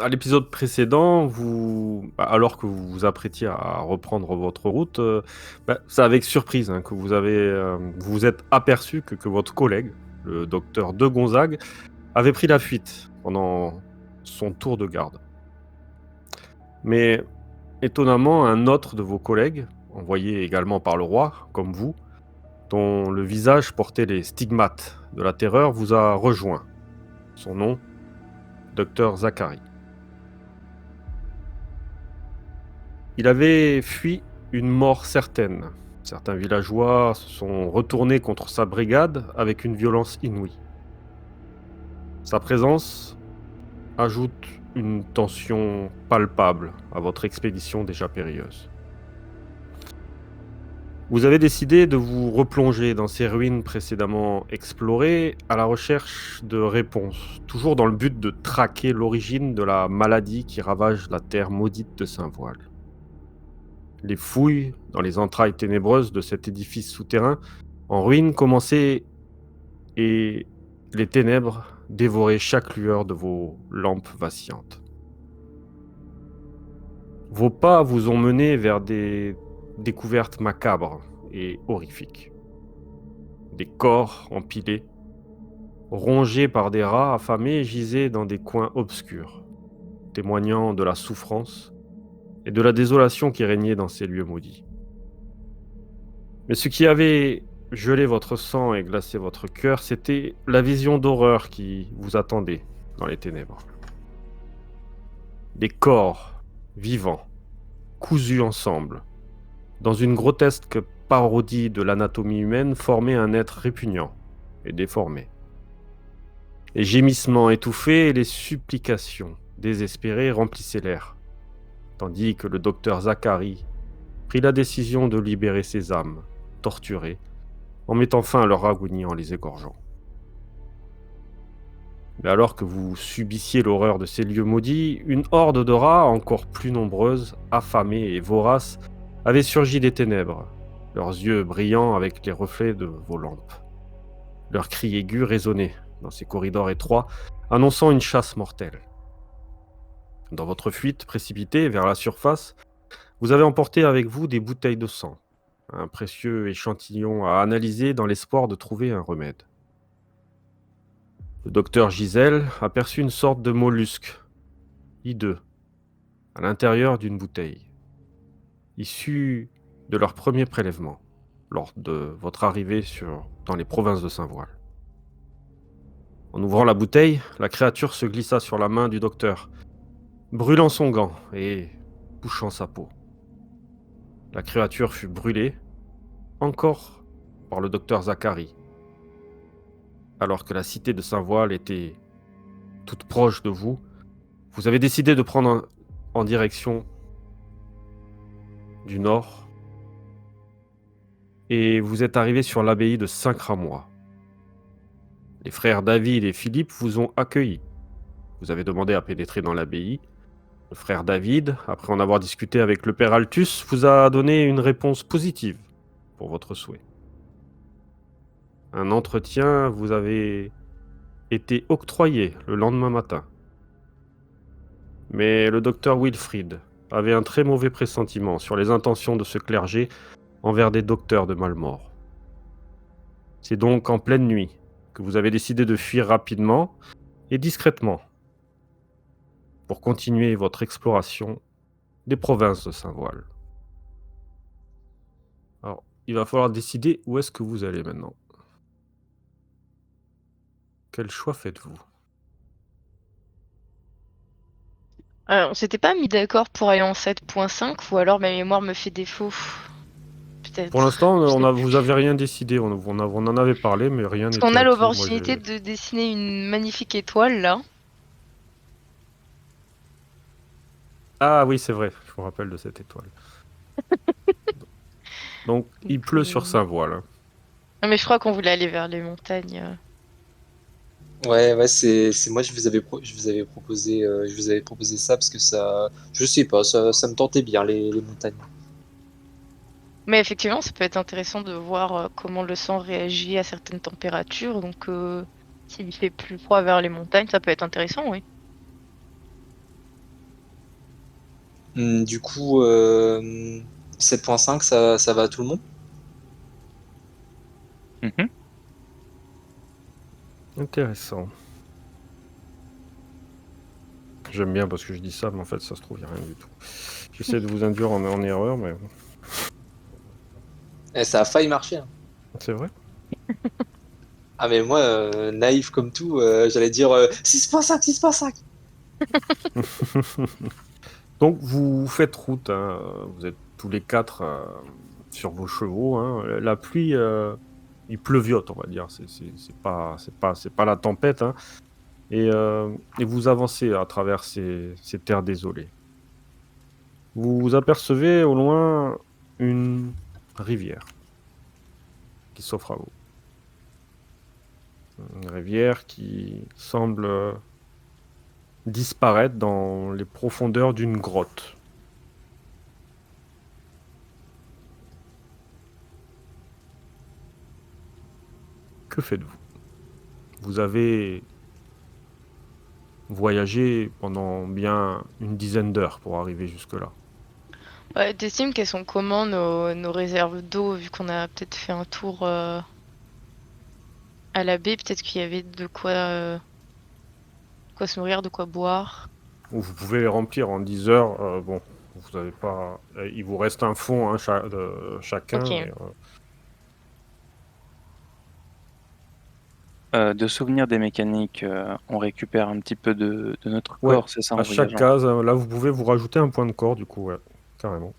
À l'épisode précédent, alors que vous vous apprêtiez à reprendre votre route, c'est avec surprise, hein, que vous vous êtes aperçu que votre collègue, le docteur de Gonzague, avait pris la fuite pendant son tour de garde. Mais étonnamment, un autre de vos collègues, envoyé également par le roi, comme vous, dont le visage portait les stigmates de la terreur, vous a rejoint. Son nom, docteur Zachary. Il avait fui une mort certaine. Certains villageois se sont retournés contre sa brigade avec une violence inouïe. Sa présence ajoute une tension palpable à votre expédition déjà périlleuse. Vous avez décidé de vous replonger dans ces ruines précédemment explorées à la recherche de réponses, toujours dans le but de traquer l'origine de la maladie qui ravage la terre maudite de Saint-Voile. Les fouilles dans les entrailles ténébreuses de cet édifice souterrain en ruine commençaient et les ténèbres dévoraient chaque lueur de vos lampes vacillantes. Vos pas vous ont mené vers des découvertes macabres et horrifiques. Des corps empilés, rongés par des rats affamés, gisaient dans des coins obscurs, témoignant de la souffrance et de la désolation qui régnait dans ces lieux maudits. Mais ce qui avait gelé votre sang et glacé votre cœur, c'était la vision d'horreur qui vous attendait dans les ténèbres. Des corps vivants, cousus ensemble, dans une grotesque parodie de l'anatomie humaine, formaient un être répugnant et déformé. Les gémissements étouffés et les supplications désespérées remplissaient l'air, tandis que le docteur Zachary prit la décision de libérer ces âmes torturées, en mettant fin à leur agonie en les égorgeant. Mais alors que vous subissiez l'horreur de ces lieux maudits, une horde de rats, encore plus nombreuse, affamés et voraces, avait surgi des ténèbres, leurs yeux brillants avec les reflets de vos lampes. Leurs cris aigus résonnaient dans ces corridors étroits, annonçant une chasse mortelle. Dans votre fuite précipitée vers la surface, vous avez emporté avec vous des bouteilles de sang, un précieux échantillon à analyser dans l'espoir de trouver un remède. Le docteur Gisèle aperçut une sorte de mollusque, hideux, à l'intérieur d'une bouteille, issue de leur premier prélèvement, lors de votre arrivée dans les provinces de Saint-Voile. En ouvrant la bouteille, la créature se glissa sur la main du docteur, brûlant son gant et touchant sa peau. La créature fut brûlée, encore par le docteur Zachary, alors que la cité de Saint-Voile était toute proche de vous. Vous avez décidé de prendre en direction du nord et vous êtes arrivé sur l'abbaye de Saint-Cramois. Les frères David et Philippe vous ont accueillis. Vous avez demandé à pénétrer dans l'abbaye. Le frère David, après en avoir discuté avec le père Altus, vous a donné une réponse positive pour votre souhait. Un entretien vous avait été octroyé le lendemain matin. Mais le docteur Wilfrid avait un très mauvais pressentiment sur les intentions de ce clergé envers des docteurs de Malmort. C'est donc en pleine nuit que vous avez décidé de fuir rapidement et discrètement pour continuer votre exploration des provinces de Saint-Voile. Alors, il va falloir décider où est-ce que vous allez maintenant. Quel choix faites-vous? On s'était pas mis d'accord pour aller en 7.5 ou alors ma mémoire me fait défaut. Pour Peut-être. l'instant, Je sais vous plus. avez rien décidé. On en avait parlé, mais rien Parce n'était qu'on a acquis. l'opportunité de dessiner une magnifique étoile là. Ah oui, c'est vrai. Je me rappelle de cette étoile. Donc, Donc, il pleut sur Saint-Voile, hein. non, mais je crois qu'on voulait aller vers les montagnes. Ouais, ouais, c'est moi je vous avais proposé je vous avais proposé ça parce que ça je sais pas, ça me tentait bien les montagnes. Mais effectivement, ça peut être intéressant de voir comment le sang réagit à certaines températures. Donc, s'il fait plus froid vers les montagnes, ça peut être intéressant, oui. Du coup, 7,5, ça va à tout le monde? Mhm. Intéressant. J'aime bien parce que je dis ça, mais en fait, ça se trouve, il n'y a rien du tout. J'essaie de vous induire en erreur, mais Ça a failli marcher, hein. c'est vrai. Ah, mais moi, naïf comme tout, j'allais dire 6,5, 6,5. Donc, vous faites route, hein, vous êtes tous les quatre sur vos chevaux, hein. La pluie, il pleuviote, on va dire. C'est pas la tempête, hein. Et vous avancez à travers ces terres désolées. Vous apercevez au loin une rivière qui s'offre à vous. Une rivière qui semble disparaître dans les profondeurs d'une grotte. Que faites-vous? Vous avez voyagé pendant bien une dizaine d'heures pour arriver jusque-là. Ouais, t'estimes qu'elles sont comment nos réserves d'eau, vu qu'on a peut-être fait un tour à la baie, peut-être qu'il y avait de quoi se nourrir, de quoi boire. Ou vous pouvez les remplir en 10 heures. Bon, vous avez pas. Il vous reste un fond, hein, chacun. Ok. De souvenirs des mécaniques, on récupère un petit peu de notre Ouais, corps, c'est ça, à en chaque voyageant. case, là, vous pouvez vous rajouter un point de corps, du coup, ouais, carrément.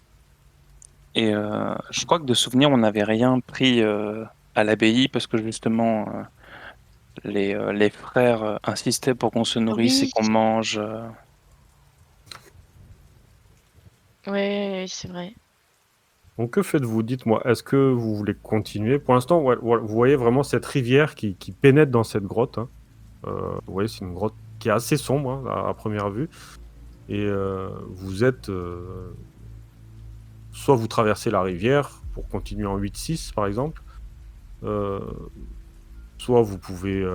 Et je crois que de souvenirs, on n'avait rien pris à l'abbaye parce que justement, les frères insistaient pour qu'on se nourrisse et Oui, qu'on mange. ouais, c'est vrai. Donc, que faites-vous? Dites-moi, est-ce que vous voulez continuer? Pour l'instant, vous voyez vraiment cette rivière qui pénètre dans cette grotte, hein. Vous voyez, c'est une grotte qui est assez sombre, hein, à première vue. Et vous êtes... soit vous traversez la rivière pour continuer en 8-6, par exemple. euh, Soit vous pouvez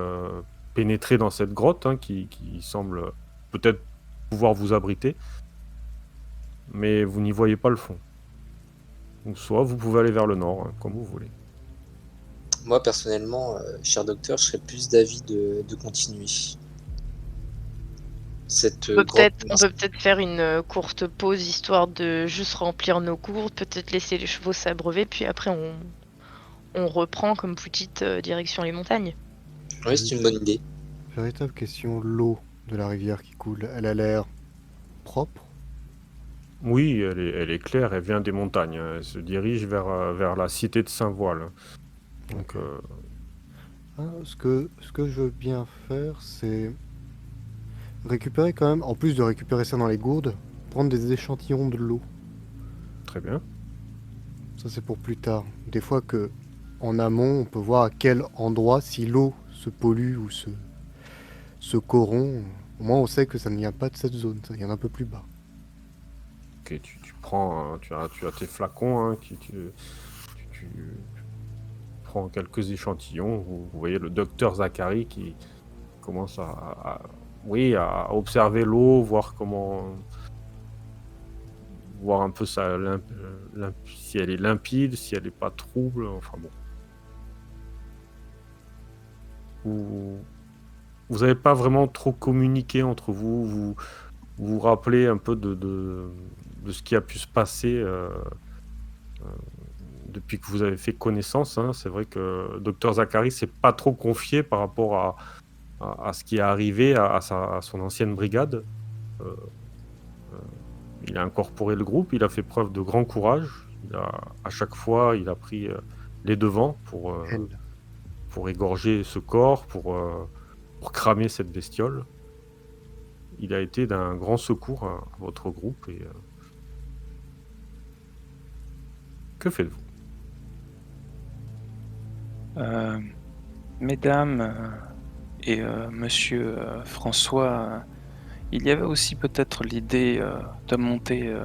pénétrer dans cette grotte, hein, qui semble peut-être pouvoir vous abriter, mais vous n'y voyez pas le fond. Ou soit vous pouvez aller vers le nord, hein, comme vous voulez. Moi, personnellement, cher docteur, je serais plus d'avis de continuer. Cette grotte. On peut peut-être faire une courte pause histoire de juste remplir nos gourdes, peut-être laisser les chevaux s'abreuver, puis après on reprend comme vous dites direction les montagnes. Oui, c'est une bonne idée. Véritable question, l'eau de la rivière qui coule, elle a l'air propre? Oui, elle est claire, elle vient des montagnes, hein. Elle se dirige vers la cité de Saint-Voile. Donc, Ok. Ce que je veux bien faire, c'est récupérer quand même, en plus de récupérer ça dans les gourdes, prendre des échantillons de l'eau. très bien. Ça, c'est pour plus tard. Des fois que, en amont, on peut voir à quel endroit, si l'eau se pollue ou se corrompt, au moins on sait que ça ne vient pas de cette zone, ça vient un peu plus bas. Ok, tu prends, tu as tes flacons, hein, tu prends quelques échantillons. Vous voyez le docteur Zachary qui commence oui, à observer l'eau, voir un peu si elle est limpide, si elle n'est pas trouble, enfin bon. Vous n'avez pas vraiment trop communiqué entre vous, vous rappelez un peu de ce qui a pu se passer depuis que vous avez fait connaissance, hein. C'est vrai que Dr Zachary s'est pas trop confié par rapport à ce qui est arrivé à son ancienne brigade. Euh, il a incorporé le groupe, il a fait preuve de grand courage. À chaque fois, il a pris les devants Elle. pour égorger ce corps, pour cramer cette bestiole. Il a été d'un grand secours à votre groupe. Et que faites-vous? Mesdames et monsieur François, il y avait aussi peut-être l'idée de monter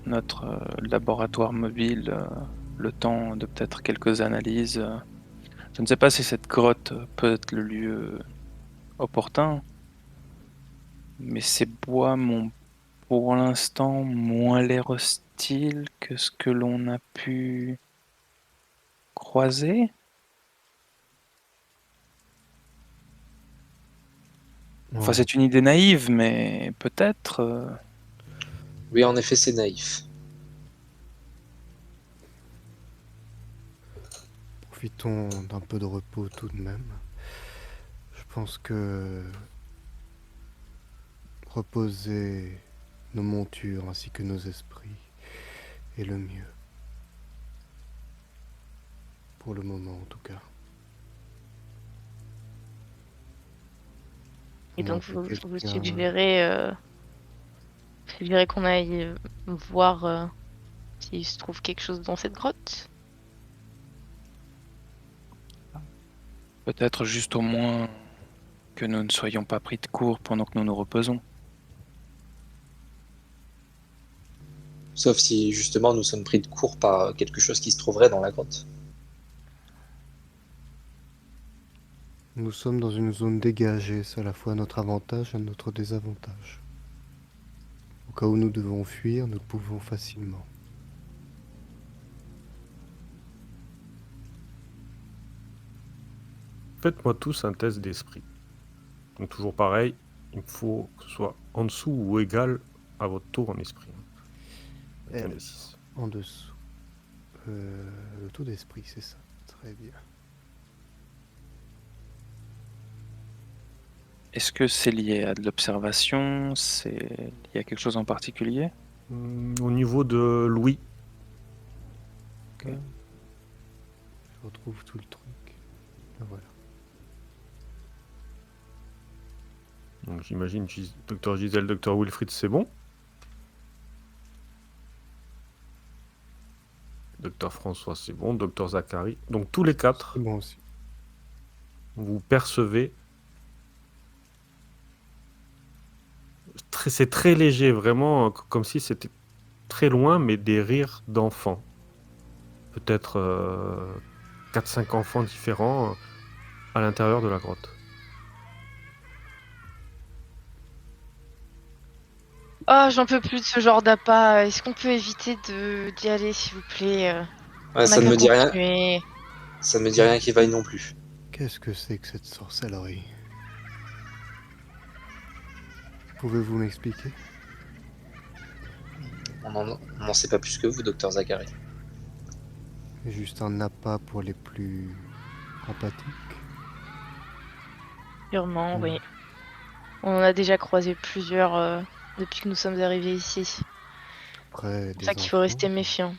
notre laboratoire mobile, le temps de peut-être quelques analyses. Je ne sais pas si cette grotte peut être le lieu opportun, mais ces bois m'ont pour l'instant moins l'air hostile que ce que l'on a pu croiser. Enfin, Ouais. c'est une idée naïve, mais peut-être. Oui, en effet, c'est naïf. Profitons d'un peu de repos tout de même. Je pense que reposer nos montures ainsi que nos esprits est le mieux. Pour le moment, en tout cas. Et À moins donc que vous quelqu'un- suggérez qu'on aille voir s'il se trouve quelque chose dans cette grotte. Peut-être juste au moins que nous ne soyons pas pris de court pendant que nous nous reposons. Sauf si justement nous sommes pris de court par quelque chose qui se trouverait dans la grotte. Nous sommes dans une zone dégagée, c'est à la fois notre avantage et notre désavantage. Au cas où nous devons fuir, nous le pouvons facilement. Faites-moi tous un test d'esprit. Donc toujours pareil, il me faut que ce soit en dessous ou égal à votre tour en esprit. Avec un Et des 6. en dessous. Le taux d'esprit, c'est ça. Très bien. Est-ce que c'est lié à de l'observation? C'est lié à quelque chose en particulier? Au niveau de l'ouïe, Je retrouve tout le truc. Ah, voilà. donc j'imagine Dr Gisèle, Dr Wilfried, c'est bon. Dr François, c'est bon. Dr Zachary. Donc tous les 4, C'est bon aussi. vous percevez. C'est très léger, vraiment, comme si c'était très loin, mais des rires d'enfants. Peut-être 4-5 enfants différents à l'intérieur de la grotte. Ah, j'en peux plus de ce genre d'appât. Est-ce qu'on peut éviter d'y aller, s'il vous plaît Ouais, On ça n'a ne qu'à me dit rien. continuer. Ça ne me dit rien qui vaille non plus. Qu'est-ce que c'est que cette sorcellerie? Pouvez-vous m'expliquer? On n'en sait pas plus que vous, docteur Zachary. Juste un appât pour les plus empathiques. Sûrement, Mm. oui. On en a déjà croisé plusieurs depuis que nous sommes arrivés ici. C'est Après, pour des ça qu'il faut enfants. rester méfiant.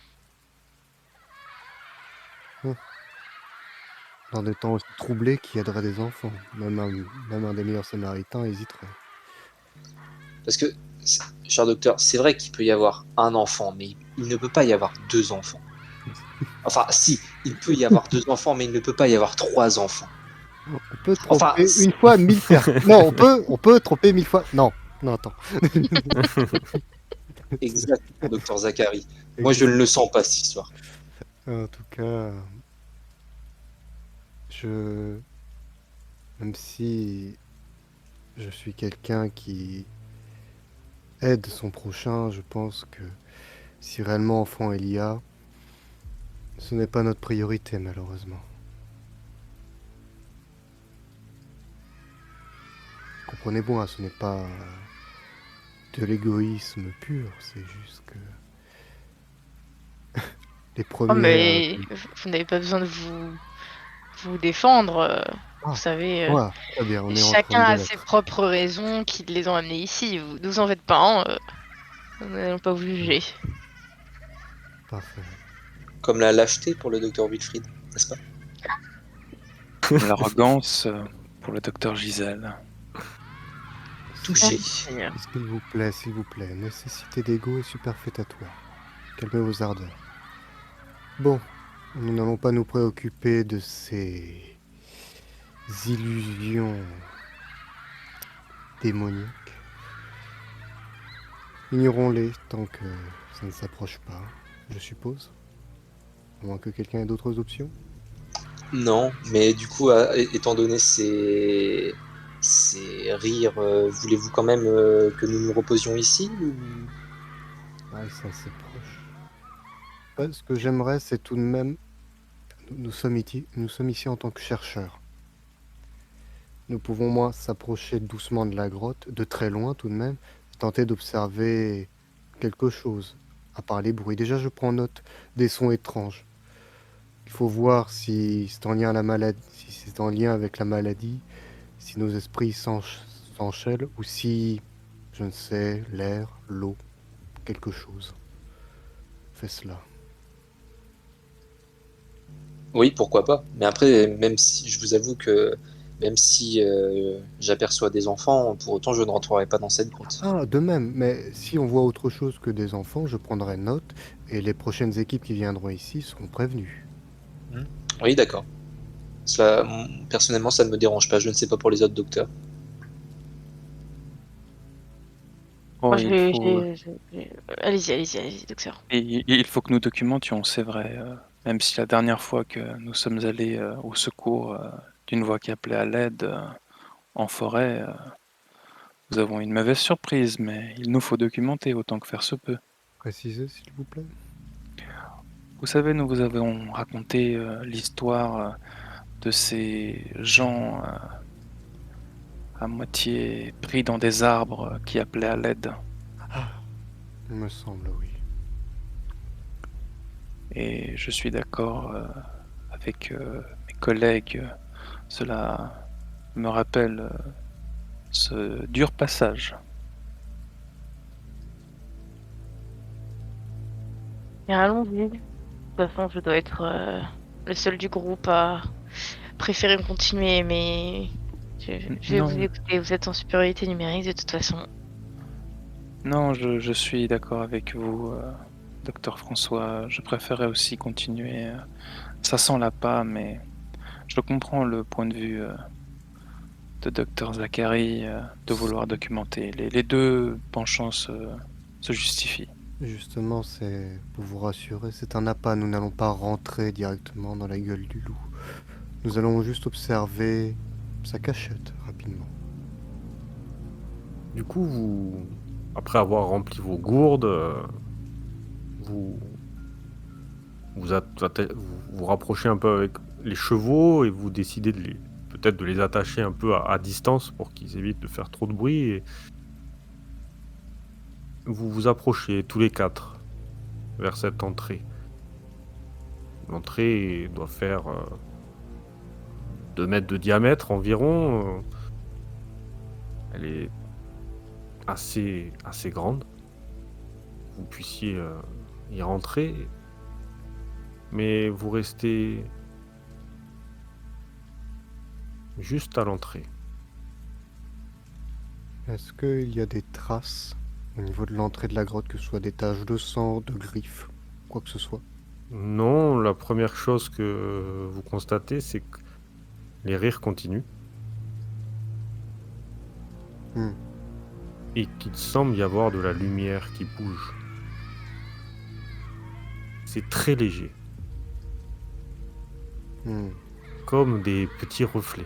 Dans des temps aussi troublés, qui aiderait des enfants. Même un des meilleurs samaritains hésiterait. Parce que, cher docteur, c'est vrai qu'il peut y avoir un enfant, mais il ne peut pas y avoir 2 enfants. Enfin, si, il peut y avoir 2 enfants, mais il ne peut pas y avoir 3 enfants. On peut Enfin, tromper une fois 1000 personnes. Non, on peut tromper 1000 fois. Non, non, attends. Exactement, docteur Zachary. Moi, je ne le sens pas, cette histoire. En tout cas, même si je suis quelqu'un qui aide son prochain, je pense que si réellement enfant il y a, ce n'est pas notre priorité, malheureusement. Comprenez-moi, ce n'est pas de l'égoïsme pur, c'est juste que les Oh, premiers... mais vous n'avez pas besoin de vous défendre. Ah, Vous savez, voilà, très bien, on est en train chacun de a ses l'être. propres raisons qui les ont amenés ici. Vous nous en faites pas, hein, nous n'allons pas vous juger. Parfait. Comme la lâcheté pour le docteur Wilfried, n'est-ce pas? L'arrogance pour le docteur Gisèle. Touché. Seigneur. S'il vous plaît, nécessité d'ego est superfétatoire. Calmez vos ardeurs. Bon, nous n'allons pas nous préoccuper de ces illusions démoniaques. Ignorons-les tant que ça ne s'approche pas, je suppose. À moins que quelqu'un ait d'autres options. Non, mais du coup, étant donné ces c'est rire. Voulez-vous quand même que nous nous reposions ici ou... Ouais, c'est assez proche. Ouais, ce que j'aimerais, c'est tout de même... nous sommes ici en tant que chercheurs. Nous pouvons au moins s'approcher doucement de la grotte, de très loin tout de même, tenter d'observer quelque chose, à part les bruits. Déjà, je prends note des sons étranges. Il faut voir si c'est en lien à la maladie, si c'est en lien avec la maladie, si nos esprits s'enchaînent, ou si, je ne sais, l'air, l'eau, quelque chose fait cela. Oui, pourquoi pas. Mais après, même si je vous avoue que même si j'aperçois des enfants, pour autant je ne rentrerai pas dans cette grotte. Ah, de même, mais si on voit autre chose que des enfants, je prendrai note, et les prochaines équipes qui viendront ici seront prévenues. Oui, d'accord. Cela, personnellement, ça ne me dérange pas. Je ne sais pas pour les autres docteurs. Bon, Moi, allez-y, docteur. il faut que nous documentions, c'est vrai. Même si la dernière fois que nous sommes allés au secours d'une voix qui appelait à l'aide en forêt, nous avons une mauvaise surprise, mais il nous faut documenter autant que faire se peut. Précisez, s'il vous plaît. Vous savez, nous vous avons raconté l'histoire de ces gens à moitié pris dans des arbres qui appelaient à l'aide. Il me semble, oui. Et je suis d'accord avec mes collègues. Cela me rappelle ce dur passage. Et allons-y. De toute façon, je dois être le seul du groupe à préférer continuer, mais je vais Non. vous écouter. Vous êtes en supériorité numérique de toute façon. Non, je suis d'accord avec vous, docteur François. Je préférais aussi continuer. Ça sent la pas, mais je comprends le point de vue de docteur Zachary de vouloir documenter. Les deux penchants se justifient. Justement, c'est pour vous rassurer, c'est un appât. Nous n'allons pas rentrer directement dans la gueule du loup. Nous allons juste observer sa cachette rapidement. Du coup, après avoir rempli vos gourdes, vous vous rapprochez un peu avec les chevaux et vous décidez peut-être de les attacher un peu à distance pour qu'ils évitent de faire trop de bruit. Et vous vous approchez tous les quatre vers cette entrée. L'entrée doit faire 2 mètres de diamètre environ. Elle est assez grande. Vous puissiez y rentrer, mais vous restez juste à l'entrée. Est-ce qu'il y a des traces au niveau de l'entrée de la grotte, que ce soit des taches de sang, de griffes, quoi que ce soit? Non, la première chose que vous constatez, c'est que les rires continuent. Et qu'il semble y avoir de la lumière qui bouge. C'est très léger, comme des petits reflets.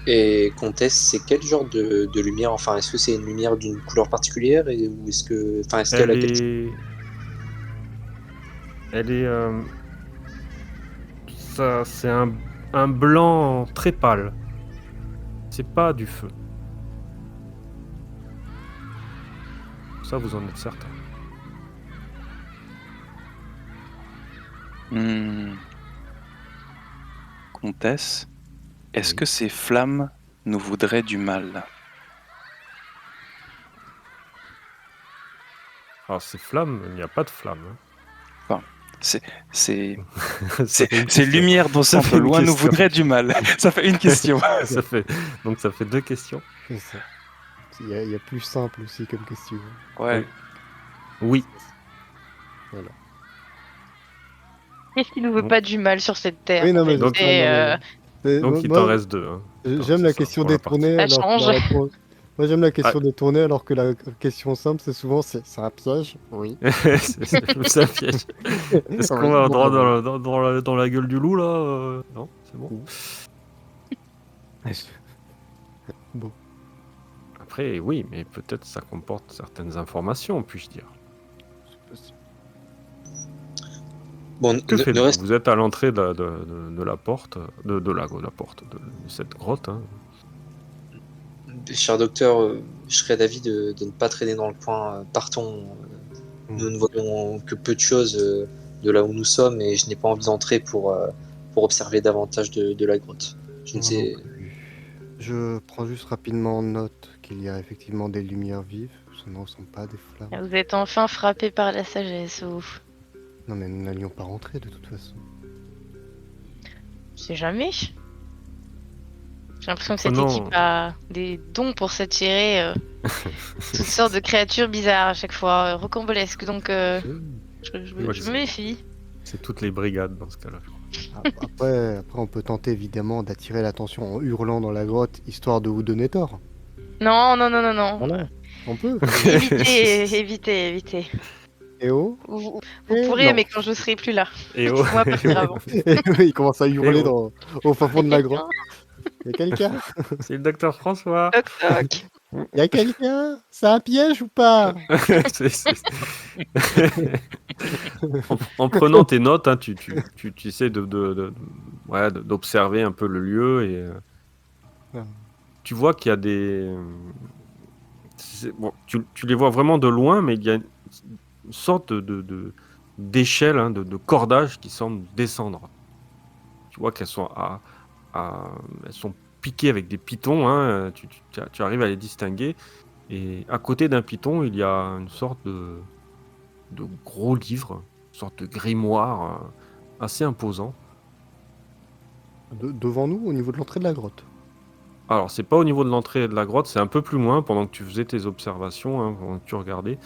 Et Comtesse, c'est quel genre de lumière? Enfin, est-ce que c'est une lumière d'une couleur particulière ou est-ce que, enfin, est-ce qu'elle a quelque... Elle est, ça, c'est un blanc très pâle. C'est pas du feu. Ça, vous en êtes certain. Comtesse, est-ce Oui. que ces flammes nous voudraient du mal? Alors, ces flammes, il n'y a pas de flammes. Enfin, c'est Ça fait une ces question. lumières dont Ça un fait peu une loin nous question. voudraient du mal. Ça fait une question. Donc ça fait 2 questions. C'est ça. Il y a plus simple aussi comme question. Ouais. Oui. Voilà. Qu'est-ce qui nous veut Bon. pas du mal sur cette terre? Oui, non, en fait mais donc- c'est- Donc il moi, t'en reste 2. Hein. j'aime C'est la ça, question pour la partie. détournée Ça alors que change. la réponse... Moi, j'aime la question détournée alors que la question simple, c'est souvent c'est un piège. Oui. C'est un piège. Est-ce qu'on va droit dans la gueule du loup là? Non, c'est bon. Bon. Après, oui, mais peut-être ça comporte certaines informations, puis-je dire. C'est possible. Bon, Que ne faites-vous? reste... Vous êtes à l'entrée de la porte, de la porte, de cette grotte. Hein. Cher docteur, je serais d'avis de ne pas traîner dans le coin. Partons. Nous ne voyons que peu de choses de là où nous sommes et je n'ai pas envie d'entrer pour observer davantage de la grotte. Je ne Moi non sais. plus. Je prends juste rapidement note qu'il y a effectivement des lumières vives. Ce ne sont pas des flammes. Vous êtes enfin frappé par la sagesse, vous. Non, mais nous n'allions pas rentrer de toute façon. Je sais jamais. J'ai l'impression que cette Prenons- équipe a des dons pour s'attirer toutes sortes de créatures bizarres à chaque fois, rocambolesques. Donc, je me méfie. C'est toutes les brigades dans ce cas-là. Après, on peut tenter évidemment d'attirer l'attention en hurlant dans la grotte, histoire de vous donner tort. Non. Voilà, on peut. Évitez. Et oh Vous Eh pourrez, non. mais quand je serai plus là. Et oh, Moi, partir avant. Il commence à hurler Eh au fin fond de la Quelqu'un grotte. Il y a quelqu'un c'est le docteur François. Toc toc. Il y a quelqu'un C'est un piège ou pas En prenant tes notes, hein, tu essaies d'observer un peu le lieu et Ah. tu vois qu'il y a des... Bon, tu les vois vraiment de loin, mais il y a une sorte d'échelle, hein, de cordage qui semble descendre. Tu vois qu'elles sont elles sont piquées avec des pitons, hein, tu arrives à les distinguer. Et à côté d'un piton, il y a une sorte de gros livre, une sorte de grimoire assez imposant. Devant nous, au niveau de l'entrée de la grotte. Alors, c'est pas au niveau de l'entrée de la grotte, c'est un peu plus loin pendant que tu faisais tes observations, hein, pendant que tu regardais.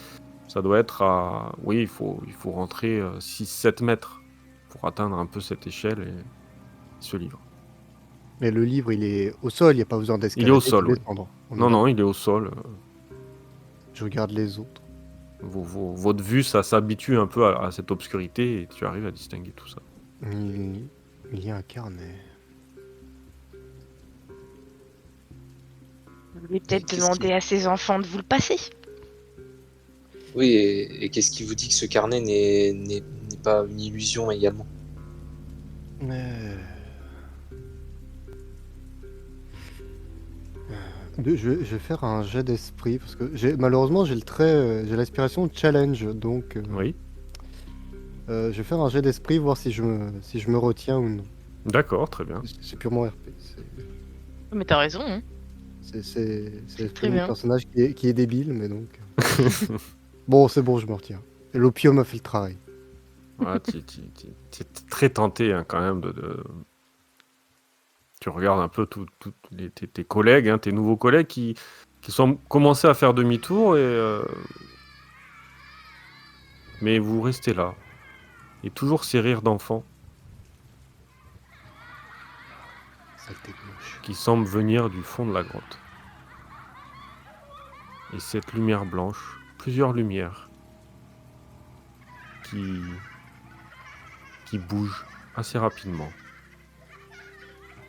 Ça doit être à... Oui, il faut rentrer 6-7 mètres pour atteindre un peu cette échelle et ce livre. Mais le livre, il est au sol, il n'y a pas besoin d'escalader. Il est au sol, de oui. descendre. On est Non, d'accord. il est au sol. Je regarde les autres. Votre vue, ça s'habitue un peu à cette obscurité et tu arrives à distinguer tout ça. Il y a un carnet. Vous voulez peut-être Qu'est-ce demander à ses enfants de vous le passer. Oui, et qu'est-ce qui vous dit que ce carnet n'est pas une illusion également? Je vais faire un jet d'esprit parce que malheureusement j'ai l'aspiration challenge, donc Oui, je vais faire un jet d'esprit, voir si je me retiens ou non. d'accord, très bien. C'est purement RP. Mais t'as raison, hein. C'est l'esprit Très de bien. mon personnage qui est débile, mais donc. Bon, c'est bon, je me retiens. Et l'opium a fait le travail. Ouais, tu es très tenté hein, quand même Tu regardes un peu tous tes collègues, hein, tes nouveaux collègues qui sont commencés à faire demi-tour, mais vous restez là. Et toujours ces rires d'enfants Saleté de moche. qui semblent venir du fond de la grotte. Et cette lumière blanche, plusieurs lumières qui bougent assez rapidement.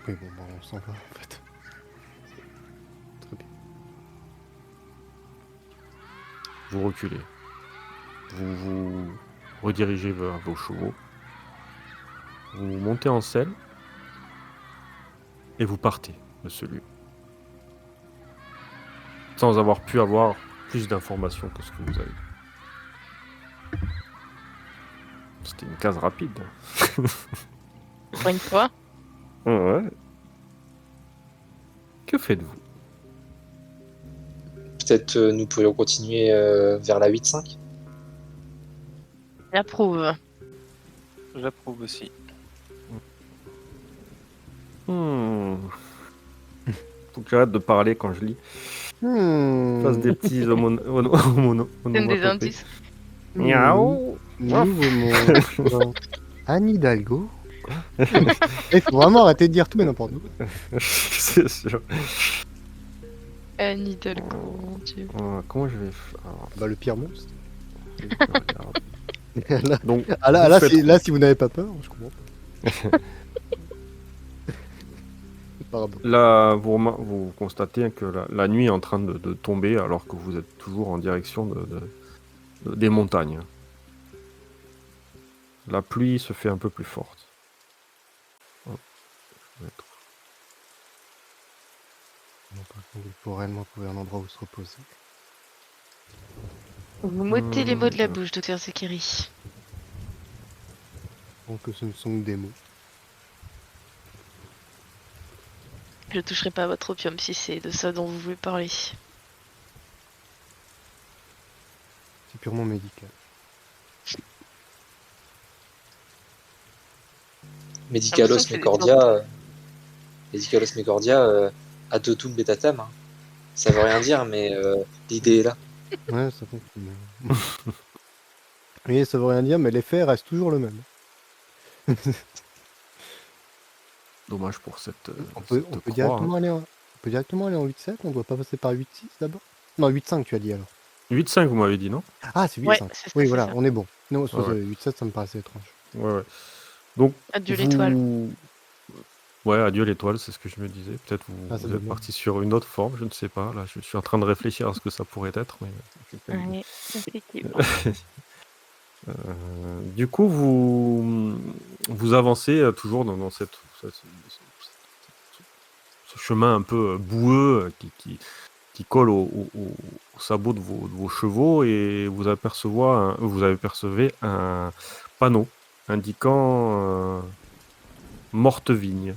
Oui, bon, bah, on s'en va en fait. Très bien. Vous reculez. Vous vous redirigez vers vos chevaux. Vous montez en selle. Et vous partez de ce lieu. Sans avoir pu avoir plus d'informations que ce que vous avez. C'était une case rapide. Pour une fois. Ouais. Que faites-vous? Peut-être nous pourrions continuer vers la 8-5. J'approuve. J'approuve aussi. Faut que j'arrête de parler quand je lis. Fasse des petits Donne des onomatopées. indices. Miaou. Nouveau mot. Anne Hidalgo. Il faut vraiment arrêter de dire tout et n'importe quoi. C'est sûr. Anne Hidalgo, mon dieu. Comment je vais faire? Bah, le pire monstre. Regarde. là, Donc, là, vous faites- si vous n'avez pas peur, je comprends. Pardon. Là, vous constatez que la nuit est en train de tomber alors que vous êtes toujours en direction des montagnes. La pluie se fait un peu plus forte. Hop, je vais mettre- Non, par contre, il faut réellement trouver un endroit où se reposer. Vous m'ôtez les mots de la Hmm. bouche, docteur Zekeri. Donc que ce ne sont que des mots. Je toucherai pas à votre opium si c'est de ça dont vous voulez parler. C'est purement médical. Medicalos l'impression que c'est des Mecordia, Medicalos Mecordia, Adotum Betatam. Hein. Ça veut rien dire, mais l'idée est là. Ouais, ça fonctionne. Oui, ça veut rien dire, mais l'effet reste toujours le même. Dommage pour cette On peut croix, directement hein. aller en... on peut directement aller en 8-7, on doit pas passer par 8-6 d'abord? Non, 8-5 tu as dit alors. 8-5, vous m'avez dit, non? Ah, c'est 8-5. Ouais, c'est ça, Oui, c'est voilà, ça. on est bon. Non, Ouais, ouais. 8-7, ça me paraissait étrange. Ouais. Donc, Adieu l'étoile. Ouais, adieu l'étoile, c'est ce que je me disais. Peut-être Ah, c'est vous êtes dommage. parti sur une autre forme, je ne sais pas. Là, je suis en train de réfléchir à ce que ça pourrait être, mais Ouais, effectivement. du coup, vous avancez toujours dans ce chemin un peu boueux qui colle au sabot de vos chevaux et vous apercevez un panneau indiquant Morte Vigne,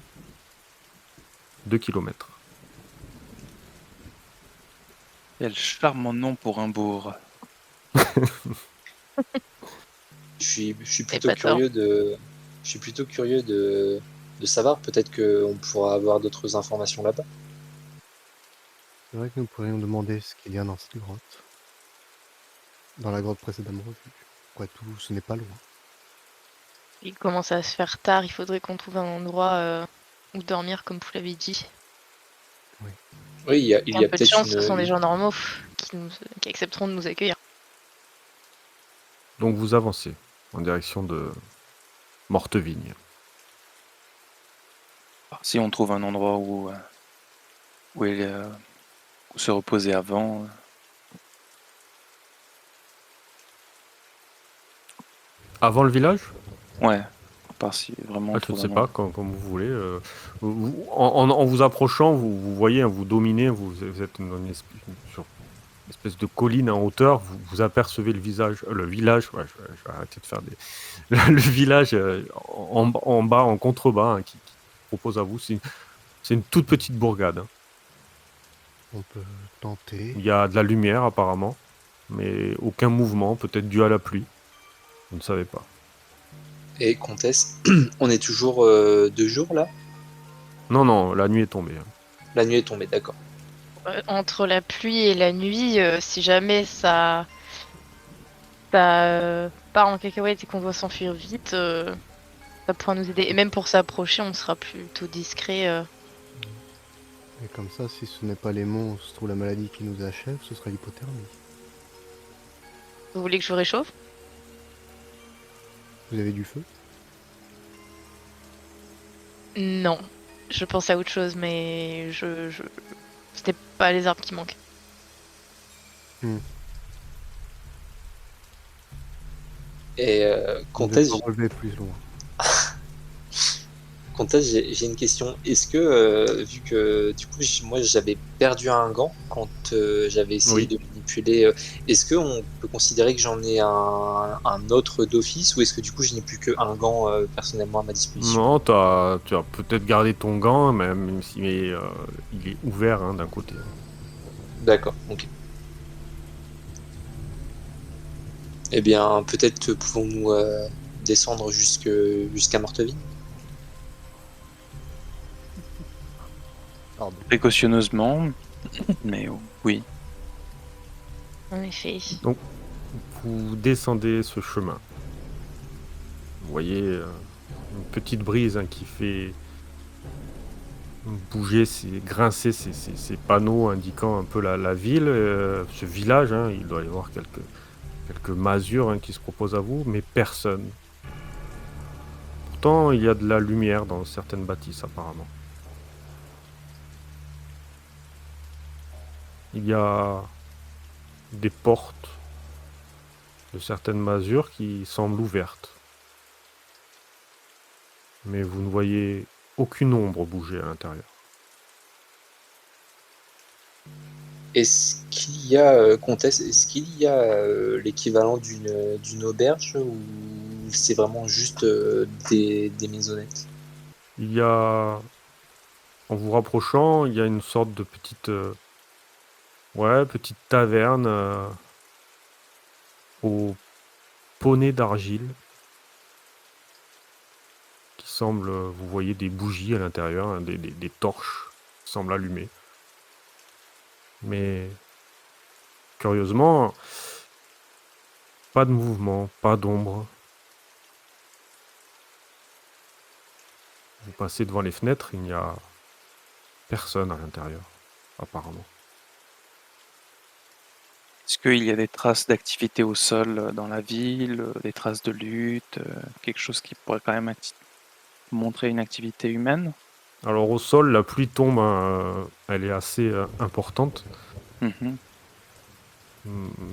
2 km. Quel charmant nom pour un bourg. Je suis pas plutôt curieux de savoir. Peut-être qu'on pourra avoir d'autres informations là-bas. C'est vrai que nous pourrions demander ce qu'il y a dans cette grotte. Dans la grotte précédemment vue. Après tout, ce n'est pas loin. Il commence à se faire tard, il faudrait qu'on trouve un endroit où dormir, comme vous l'avez dit. Oui, il y a Avec un peu de peut-être chance, ce sont des une... gens normaux qui accepteront de nous accueillir. Donc vous avancez en direction de Morte Vigne. Si on trouve un endroit où se reposer avant. Avant le village? Ouais, à part si vraiment on Je ne trouve sais un pas, endroit. comme vous voulez. En vous approchant, vous voyez, hein, vous dominez, vous êtes sur une espèce de colline en hauteur, vous apercevez le village, ouais, je vais arrêter de faire des... le village en bas, en contrebas, hein, qui propose à vous. C'est une toute petite bourgade. Hein. On peut tenter. Il y a de la lumière apparemment, mais aucun mouvement, peut-être dû à la pluie. Vous ne savez pas. Et Comtesse, on est toujours 2 jours là? Non, la nuit est tombée. Hein. La nuit est tombée, d'accord. Entre la pluie et la nuit, si jamais ça part en cacahuète et qu'on doit s'enfuir vite, ça pourra nous aider. Et même pour s'approcher, on sera plutôt discret. Et comme ça, si ce n'est pas les monstres ou la maladie qui nous achève, ce sera l'hypothermie. Vous voulez que je vous réchauffe? Vous avez du feu? Non. Je pense à autre chose, mais c'était pas les arbres qui manquent. Et On ne Comtesse, peut pas relever plus loin. Comtesse, j'ai une question. Est-ce que, vu que du coup, moi j'avais perdu un gant quand j'avais essayé Oui. de manipuler, est-ce qu'on peut considérer que j'en ai un autre d'office ou est-ce que du coup je n'ai plus qu'un gant personnellement à ma disposition? Non, tu as peut-être gardé ton gant, même si il est ouvert hein, d'un côté. D'accord, ok. Eh bien, peut-être pouvons-nous descendre jusqu'à Morteville? Pardon. Précautionneusement, mais oui. En effet. Vous descendez ce chemin. Vous voyez une petite brise hein, qui fait bouger, grincer ces panneaux indiquant un peu la ville, ce village. Hein, il doit y avoir quelques masures hein, qui se proposent à vous, mais personne. Pourtant, il y a de la lumière dans certaines bâtisses apparemment. Il y a des portes de certaines masures qui semblent ouvertes. Mais vous ne voyez aucune ombre bouger à l'intérieur. Est-ce qu'il y a, Comtesse, est-ce qu'il y a l'équivalent d'une auberge ou c'est vraiment juste des maisonnettes? Il y a, en vous rapprochant, il y a une sorte de petite taverne au poney d'argile qui semble, vous voyez des bougies à l'intérieur, hein, des torches qui semblent allumées. Mais curieusement, pas de mouvement, pas d'ombre. Vous passez devant les fenêtres, il n'y a personne à l'intérieur, apparemment. Est-ce qu'il y a des traces d'activité au sol dans la ville, des traces de lutte, quelque chose qui pourrait quand même montrer une activité humaine? Alors au sol, la pluie tombe, hein, elle est assez importante. Mhm.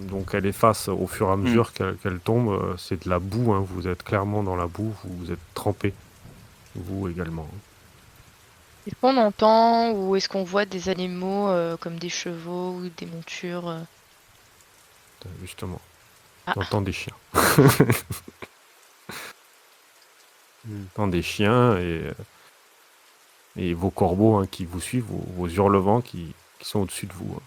Donc elle efface au fur et à mesure qu'elle tombe. C'est de la boue, hein, vous êtes clairement dans la boue, vous êtes trempé, vous également. Est-ce qu'on entend ou est-ce qu'on voit des animaux comme des chevaux ou des montures Justement, Ah, t'entends des chiens. Hmm. T'entends des chiens et vos corbeaux, hein, qui vous suivent, vos hurlevents qui sont au-dessus de vous.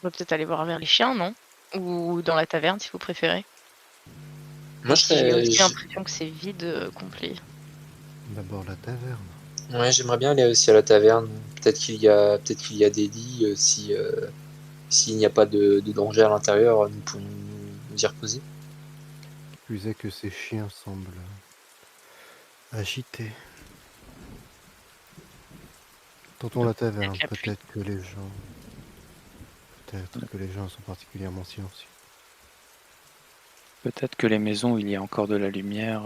on peut peut-être aller voir vers les chiens, non? Ou dans la taverne, si vous préférez. Moi, je Si j'ai serais, aussi j'- l'impression que c'est vide complet. D'abord la taverne. ouais, j'aimerais bien aller aussi à la taverne. Peut-être qu'il y a des lits. Si s'il n'y a pas de danger à l'intérieur, nous pouvons nous y reposer. Plus est que ces chiens semblent agités. Tentons la taverne. Avec la pluie. Peut-être que les gens sont particulièrement silencieux. Peut-être que les maisons où il y a encore de la lumière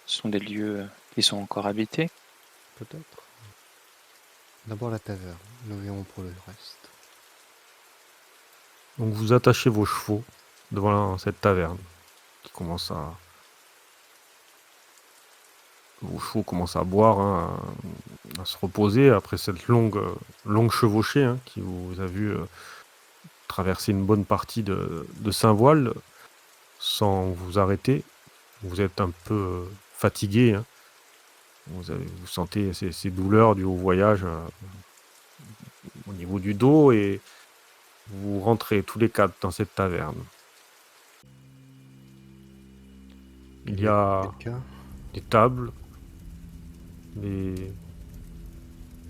sont des lieux qui sont encore habités. Peut-être. D'abord la taverne. Nous verrons pour le reste. Donc vous attachez vos chevaux devant cette taverne qui commence à... Vos chevaux commencent à boire, hein, à se reposer après cette longue chevauchée, hein, qui vous a vu traverser une bonne partie de Saint-Voile sans vous arrêter. Vous êtes un peu fatigué, hein. Vous sentez ces douleurs dues au voyage au niveau du dos et vous rentrez tous les quatre dans cette taverne. Il y a quelqu'un. des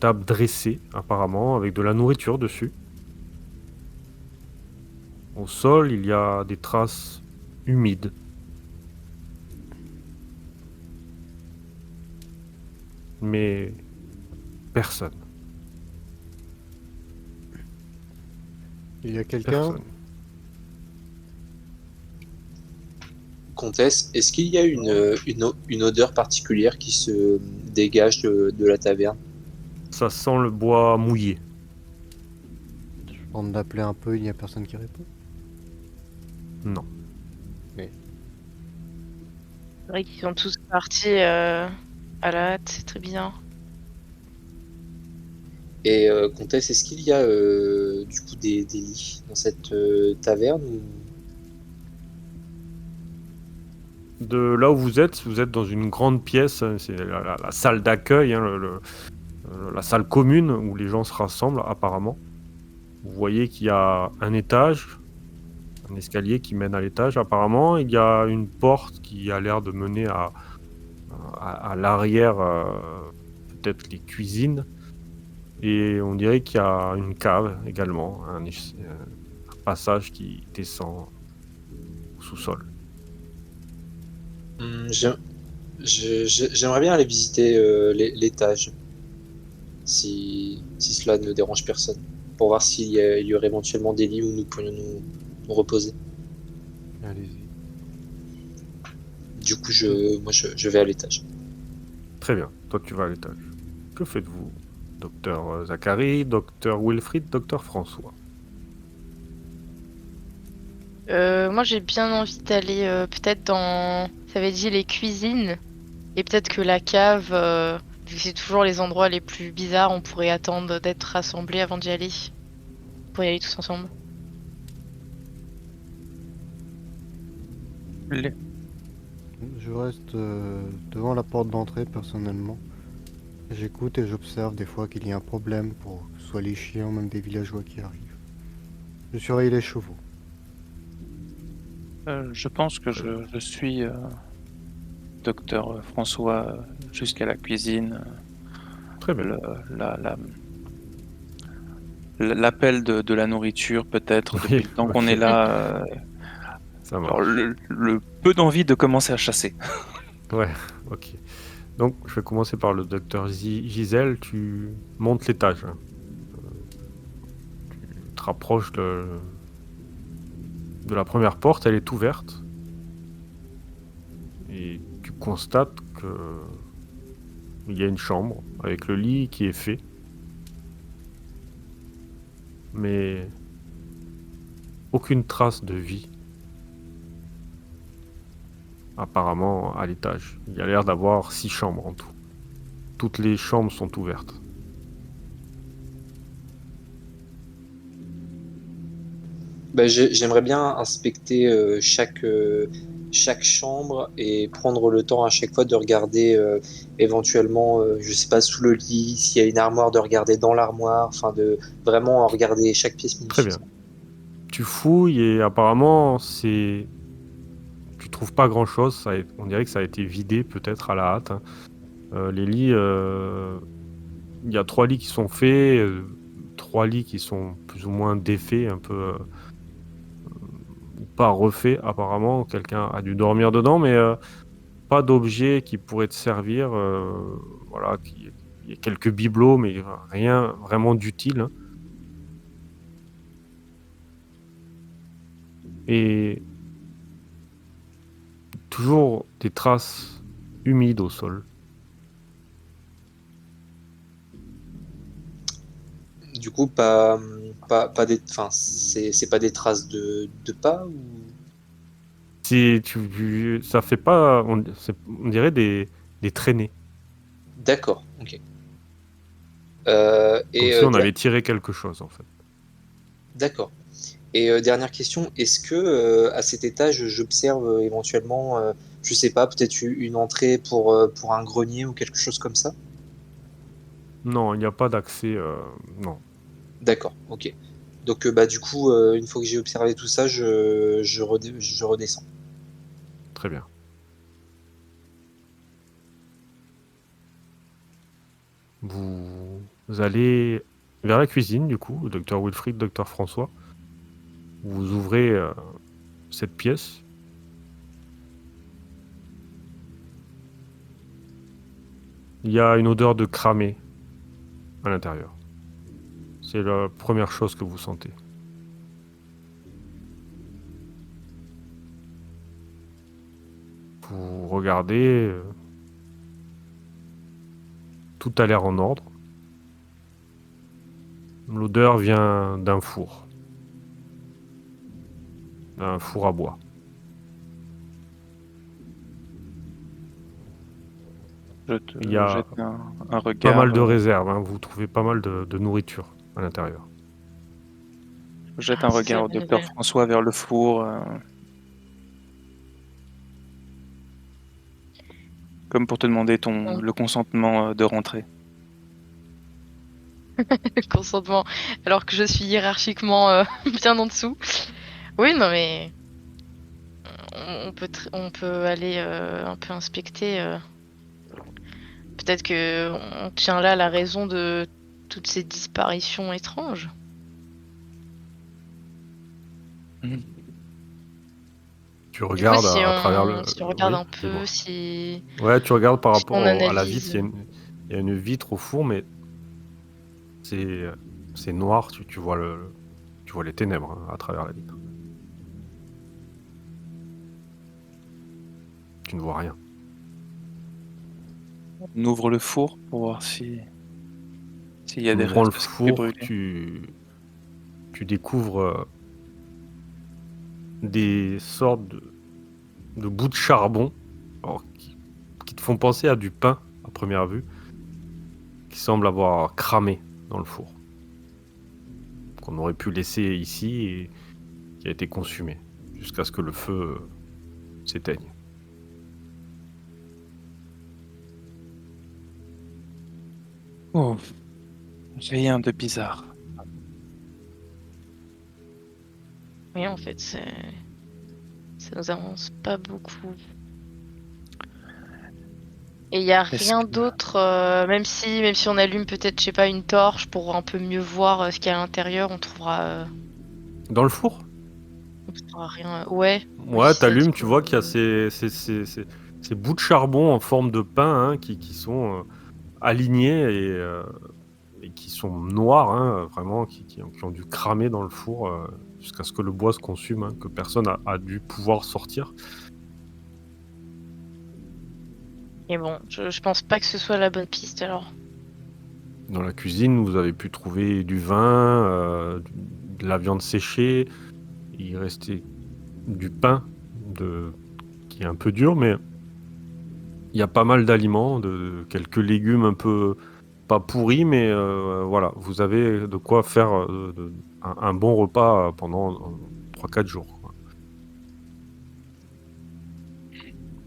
tables dressées apparemment avec de la nourriture dessus. Au sol, il y a des traces humides. Mais personne. Il y a quelqu'un. Personne. Comtesse, est-ce qu'il y a une odeur particulière qui se dégage de la taverne? Ça sent le bois mouillé. Je tente d'appeler un peu, il n'y a personne qui répond. Non. C'est vrai qu'ils sont tous partis à la hâte, c'est très bizarre. Et Comtesse, est-ce qu'il y a du coup des lits dans cette taverne ou... De là où vous êtes dans une grande pièce, hein, c'est la salle d'accueil, hein, la salle commune où les gens se rassemblent apparemment. Vous voyez qu'il y a un étage, un escalier qui mène à l'étage apparemment. Il y a une porte qui a l'air de mener à l'arrière, peut-être les cuisines. Et on dirait qu'il y a une cave également, un passage qui descend au sous-sol. J'aimerais bien aller visiter l'étage, si cela ne dérange personne, pour voir s'il y aurait éventuellement des lits où nous pourrions nous reposer. Allez-y. Du coup, moi, je vais à l'étage. Très bien, toi tu vas à l'étage. Que faites-vous, docteur Zachary, docteur Wilfried, docteur François? Moi, j'ai bien envie d'aller peut-être dans, ça avait dit les cuisines, et peut-être que la cave, vu que c'est toujours les endroits les plus bizarres, on pourrait attendre d'être rassemblés avant d'y aller. Pour y aller tous ensemble. Les- Je reste devant la porte d'entrée personnellement. J'écoute et j'observe des fois qu'il y a un problème pour que ce soit les chiens ou même des villageois qui arrivent. Je surveille les chevaux. je pense que je suis docteur François jusqu'à la cuisine. Très bien. La- la- L'appel de la nourriture, peut-être, depuis Oui, le temps ok. qu'on est là. Ça Alors, marche. le peu d'envie de commencer à chasser. Ouais, ok. Donc, je vais commencer par le docteur Gisèle. Tu montes l'étage. Hein. Tu te rapproches de la première porte. Elle est ouverte. Et tu constates que il y a une chambre avec le lit qui est fait. Mais aucune trace de vie. Apparemment, à l'étage. Il y a l'air d'avoir 6 chambres en tout. Toutes les chambres sont ouvertes. Bah, j'aimerais bien inspecter chaque chambre et prendre le temps à chaque fois de regarder éventuellement, je sais pas, sous le lit, s'il y a une armoire, de regarder dans l'armoire, enfin de vraiment regarder chaque pièce Très bien. minutieusement. Tu fouilles et apparemment, tu trouves pas grand-chose. On dirait que ça a été vidé peut-être à la hâte. Hein. Les lits, il y a 3 lits qui sont faits, 3 lits qui sont plus ou moins défaits, un peu pas refaits apparemment. Quelqu'un a dû dormir dedans, mais pas d'objet qui pourrait te servir. Voilà, il y a quelques bibelots, mais rien vraiment d'utile. Hein. Et toujours des traces humides au sol. Du coup, pas des, enfin, c'est pas des traces de pas ou... Ça fait pas, on dirait des traînées, D'accord, ok. comme si on avait tiré quelque chose en fait. D'accord. Et dernière question, est-ce que à cet étage, j'observe éventuellement, je sais pas, peut-être une entrée pour un grenier ou quelque chose comme ça? Non, il n'y a pas d'accès, non. D'accord, ok. Donc bah du coup, une fois que j'ai observé tout ça, je redescends. Très bien. Vous allez vers la cuisine du coup, docteur Wilfried, docteur François. Vous ouvrez cette pièce. Il y a une odeur de cramé à l'intérieur. C'est la première chose que vous sentez. Vous regardez, tout a l'air en ordre. L'odeur vient d'un four à bois. Je te Il y a jette un pas regard. mal de réserves, hein. Vous trouvez pas mal de nourriture à l'intérieur. Je jette Ah, un ça, c'est regard la au bonne docteur nouvelle. François vers le four. Comme pour te demander Bon. le consentement de rentrer. Le consentement, alors que je suis hiérarchiquement bien en dessous. Oui, non mais on peut aller un peu inspecter. Peut-être que on tient là la raison de toutes ces disparitions étranges. Tu Du coup, regardes à travers le... si on regarde Oui, un peu, dis-moi. si Ouais, tu regardes par on rapport à la vitre. analyse. Il y a une vitre au four, mais c'est noir. Tu vois tu vois les ténèbres hein, à travers la vitre. Tu ne vois rien. On ouvre le four pour voir si S'il y a En des ouvrant le restes de ce qui est four, brûlé. tu découvres des sortes de bouts de charbon, alors, qui te font penser à du pain à première vue, qui semble avoir cramé dans le four, qu'on aurait pu laisser ici et qui a été consumé, jusqu'à ce que le feu s'éteigne. Oh, rien de bizarre. Oui, en fait, ça nous avance pas beaucoup. Et il y a Est-ce rien que d'autre, même si on allume peut-être, je sais pas, une torche pour un peu mieux voir ce qu'il y a à l'intérieur, Dans le four? on trouvera rien. Ouais, oui, Ouais, ça se t'allumes, tu peut. vois qu'il y a ces bouts de charbon en forme de pain, hein, qui sont alignés et qui sont noirs, hein, vraiment, qui ont dû cramer dans le four jusqu'à ce que le bois se consume, hein, que personne a dû pouvoir sortir. Et bon, je pense pas que ce soit la bonne piste alors. Dans la cuisine, vous avez pu trouver du vin, de la viande séchée. Il restait du pain qui est un peu dur, mais il y a pas mal d'aliments, quelques légumes un peu pas pourris, mais voilà, vous avez de quoi faire un bon repas pendant 3-4 jours, quoi.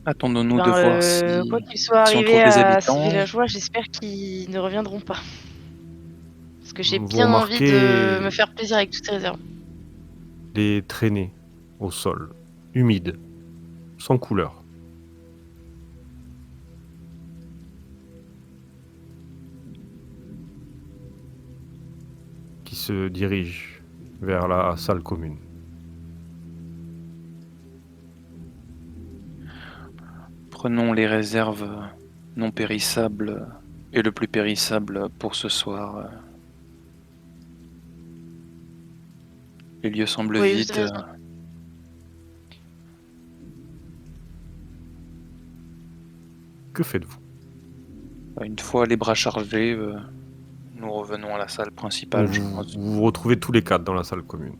attendons-nous de Ben, voir quoi qu'il soit si on arrivé trouve des à ces habitants? villageois, j'espère qu'ils ne reviendront pas. Parce que j'ai Vous bien envie de me remarquez faire plaisir avec toutes ces réserves. des traînées au sol, humides, sans couleur, qui se dirigent vers la salle commune. Prenons les réserves non périssables et le plus périssable pour ce soir. Les lieux semblent Oui, vous avez vides. raison. Que faites-vous? Une fois les bras chargés, nous revenons à la salle principale, je Vous pense. vous retrouvez tous les 4 dans la salle commune.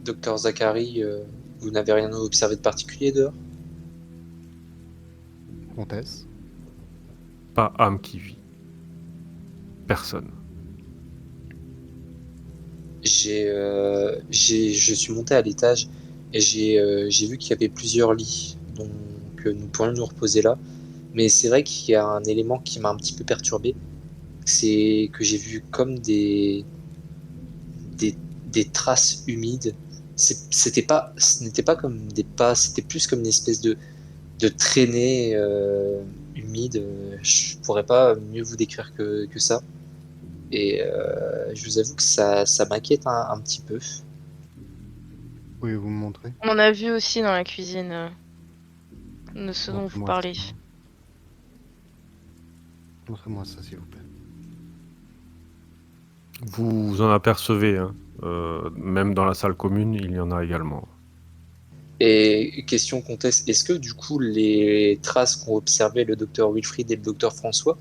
Docteur Zachary, vous n'avez rien observé de particulier dehors? Comtesse. Pas âme qui vit. Personne. Je suis monté à l'étage et j'ai vu qu'il y avait plusieurs lits, donc nous pourrions nous reposer là. Mais c'est vrai qu'il y a un élément qui m'a un petit peu perturbé, c'est que j'ai vu comme des, des traces humides. Ce n'était pas comme des pas, c'était plus comme une espèce de traînée humide. Je pourrais pas mieux vous décrire que ça. Et je vous avoue que ça m'inquiète un petit peu. Pouvez-vous me montrer? On en a vu aussi dans la cuisine de ce dont vous Montrez-moi parlez. ça. Montrez-moi ça, s'il vous plaît. Vous en apercevez, hein. Même dans la salle commune, il y en a également. Et question comtesse, est-ce que du coup les traces qu'ont observé le docteur Wilfried et le docteur François,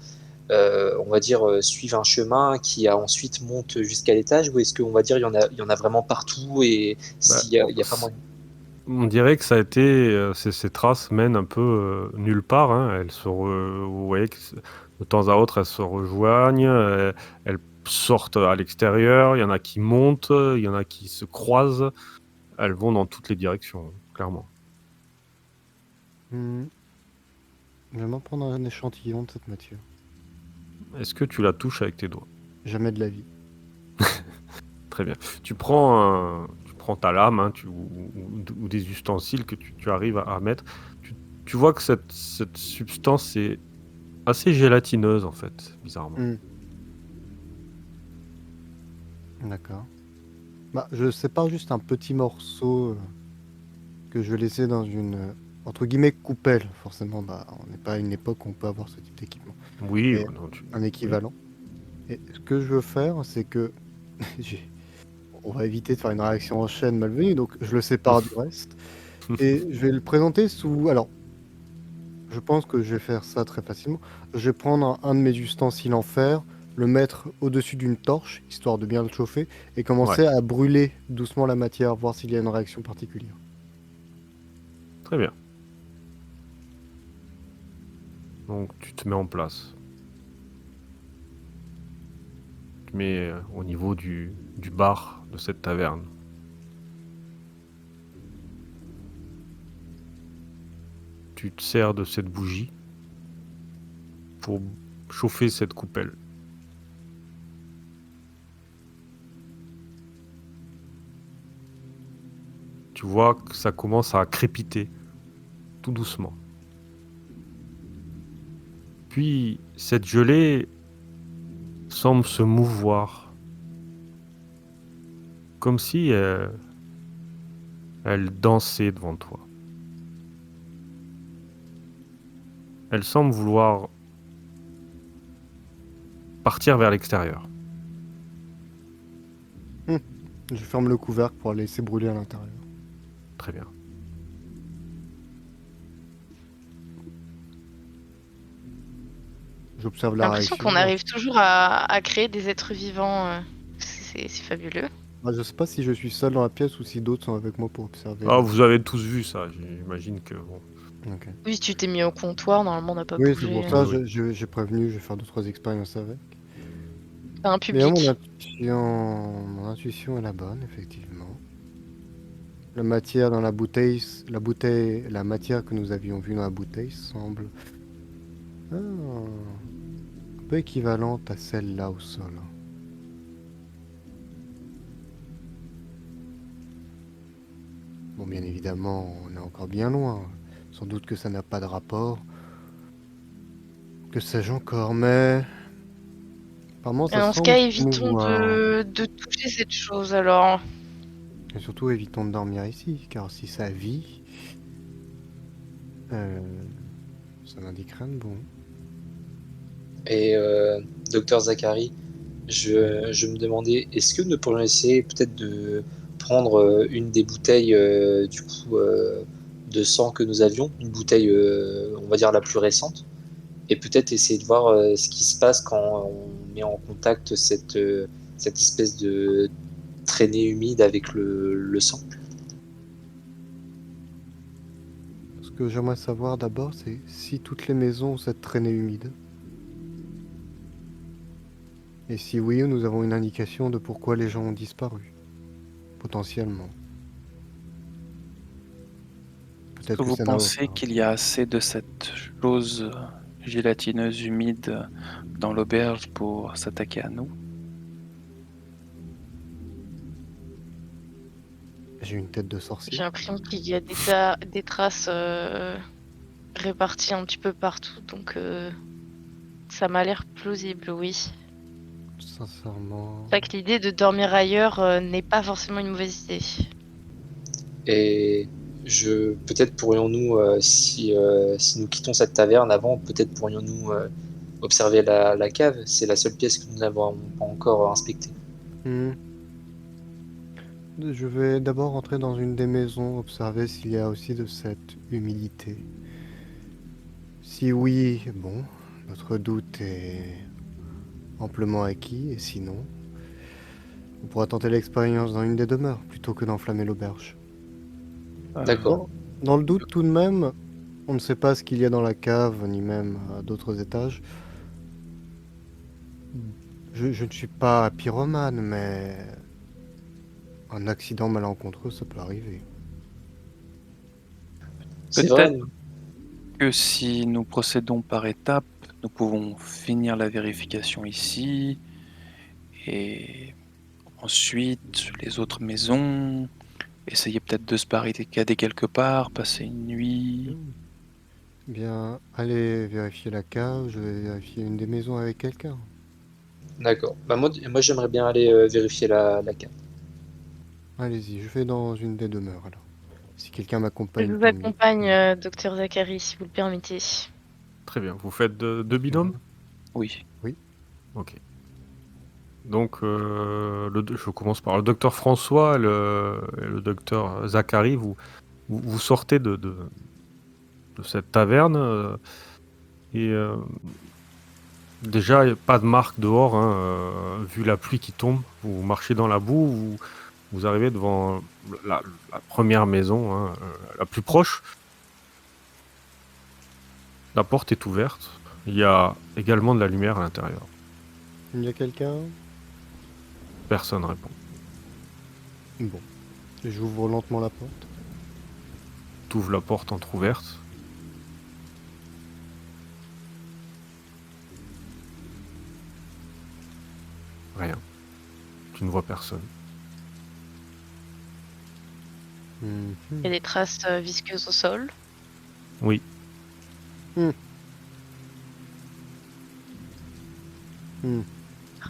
on va dire, suivent un chemin qui ensuite monte jusqu'à l'étage, ou est-ce qu'on va dire il y en a vraiment partout et Bah, il y a pas moyen? on dirait que ça a été, ces traces mènent un peu nulle part, hein. Vous voyez que de temps à autre, elles se rejoignent, elles sortent à l'extérieur. Il y en a qui montent, il y en a qui se croisent. Elles vont dans toutes les directions, clairement. J'aimerais prendre un échantillon de cette matière. Est-ce que tu la touches avec tes doigts? Jamais de la vie. Très bien. Tu prends ta lame, hein, ou des ustensiles que tu arrives à mettre. Tu vois que cette substance est assez gélatineuse, en fait, bizarrement. D'accord. Bah, je sépare juste un petit morceau que je vais laisser dans une, entre guillemets, coupelle. Forcément, bah, on n'est pas à une époque où on peut avoir ce type d'équipement. Oui, Et non, un équivalent. Et ce que je veux faire, c'est que on va éviter de faire une réaction en chaîne malvenue, donc je le sépare du reste. Et je vais le présenter sous... Alors, Je pense que je vais faire ça très facilement. Je vais prendre un de mes ustensiles en fer, le mettre au-dessus d'une torche, histoire de bien le chauffer, et commencer Ouais, à brûler doucement la matière, voir s'il y a une réaction particulière. très bien. Donc tu te mets en place. Tu te mets au niveau du bar de cette taverne. Tu te sers de cette bougie pour chauffer cette coupelle. Tu vois que ça commence à crépiter tout doucement. Puis cette gelée semble se mouvoir, comme si elle dansait devant toi. Elle semble vouloir partir vers l'extérieur. Je ferme le couvercle pour la laisser brûler à l'intérieur. Très bien. J'observe J'ai la l'impression réaction. qu'on arrive toujours à créer des êtres vivants. C'est fabuleux. Je sais pas si je suis seul dans la pièce ou si d'autres sont avec moi pour observer. Ah, vous avez tous vu ça, j'imagine que bon. Ok. Oui, tu t'es mis au comptoir, normalement on n'a pas Oui, c'est bougé. pour ça, Oui, j'ai prévenu, je vais faire 2-3 expériences avec. T'as un Mais public. mon intuition est la bonne, effectivement. La matière dans la bouteille, la matière que nous avions vue dans la bouteille semble un peu équivalente à celle-là au sol. Bon, bien évidemment, on est encore bien loin. Sans doute que ça n'a pas de rapport. Que sais-je encore, mais apparemment Et ça dans ce semble cas, se évitons mouvoir. de toucher cette chose alors. Et surtout, évitons de dormir ici, car si ça vit, euh, ça n'indique rien de bon. Et docteur Zachary, je me demandais, est-ce que nous pourrions essayer peut-être de prendre une des bouteilles de sang que nous avions, une bouteille, on va dire la plus récente, et peut-être essayer de voir ce qui se passe quand on met en contact cette espèce de traînée humide avec le sang. Ce que j'aimerais savoir d'abord, c'est si toutes les maisons ont cette traînée humide. Et si oui, nous avons une indication de pourquoi les gens ont disparu. Potentiellement. Est-ce Peut-être que que vous ça n'a pensez qu'il y a assez de cette chose gélatineuse humide dans l'auberge pour s'attaquer à nous? J'ai une tête de sorcier. J'ai l'impression qu'il y a des traces réparties un petit peu partout, donc ça m'a l'air plausible, oui. Sincèrement. C'est vrai que l'idée de dormir ailleurs n'est pas forcément une mauvaise idée. Et peut-être pourrions-nous, si nous quittons cette taverne avant, peut-être pourrions-nous observer la cave. C'est la seule pièce que nous n'avons pas encore inspectée. Hmm. Je vais d'abord entrer dans une des maisons, observer s'il y a aussi de cette humidité. Si oui, bon, notre doute est amplement acquis, et sinon, on pourra tenter l'expérience dans une des demeures, plutôt que d'enflammer l'auberge. D'accord. Dans le doute tout de même, on ne sait pas ce qu'il y a dans la cave, ni même à d'autres étages. Je ne suis pas pyromane, mais un accident malencontreux, ça peut arriver. C'est vrai. Peut-être que si nous procédons par étapes, nous pouvons finir la vérification ici et ensuite les autres maisons, essayer peut-être de se barricader quelque part, passer une nuit. Bien, allez vérifier la cave, je vais vérifier une des maisons avec quelqu'un. D'accord. Bah moi j'aimerais bien aller vérifier la cave. Allez-y, je vais dans une des demeures alors. Si quelqu'un Je m'accompagne, vous tant mieux. accompagne, docteur Zachary, si vous le permettez. Très bien. Vous faites deux binômes? Oui. Ok. Donc, je commence par le docteur François et le docteur Zachary. Vous sortez cette taverne. Et déjà, y a pas de marque dehors, hein, vu la pluie qui tombe. Vous marchez dans la boue, vous arrivez devant la première maison, hein, la plus proche. La porte est ouverte. Il y a également de la lumière à l'intérieur. Il y a quelqu'un? Personne répond. Bon. J'ouvre lentement la porte. T'ouvres la porte entrouverte. Rien. Tu ne vois personne. Mhm. Il y a des traces visqueuses au sol. Oui. Hmm.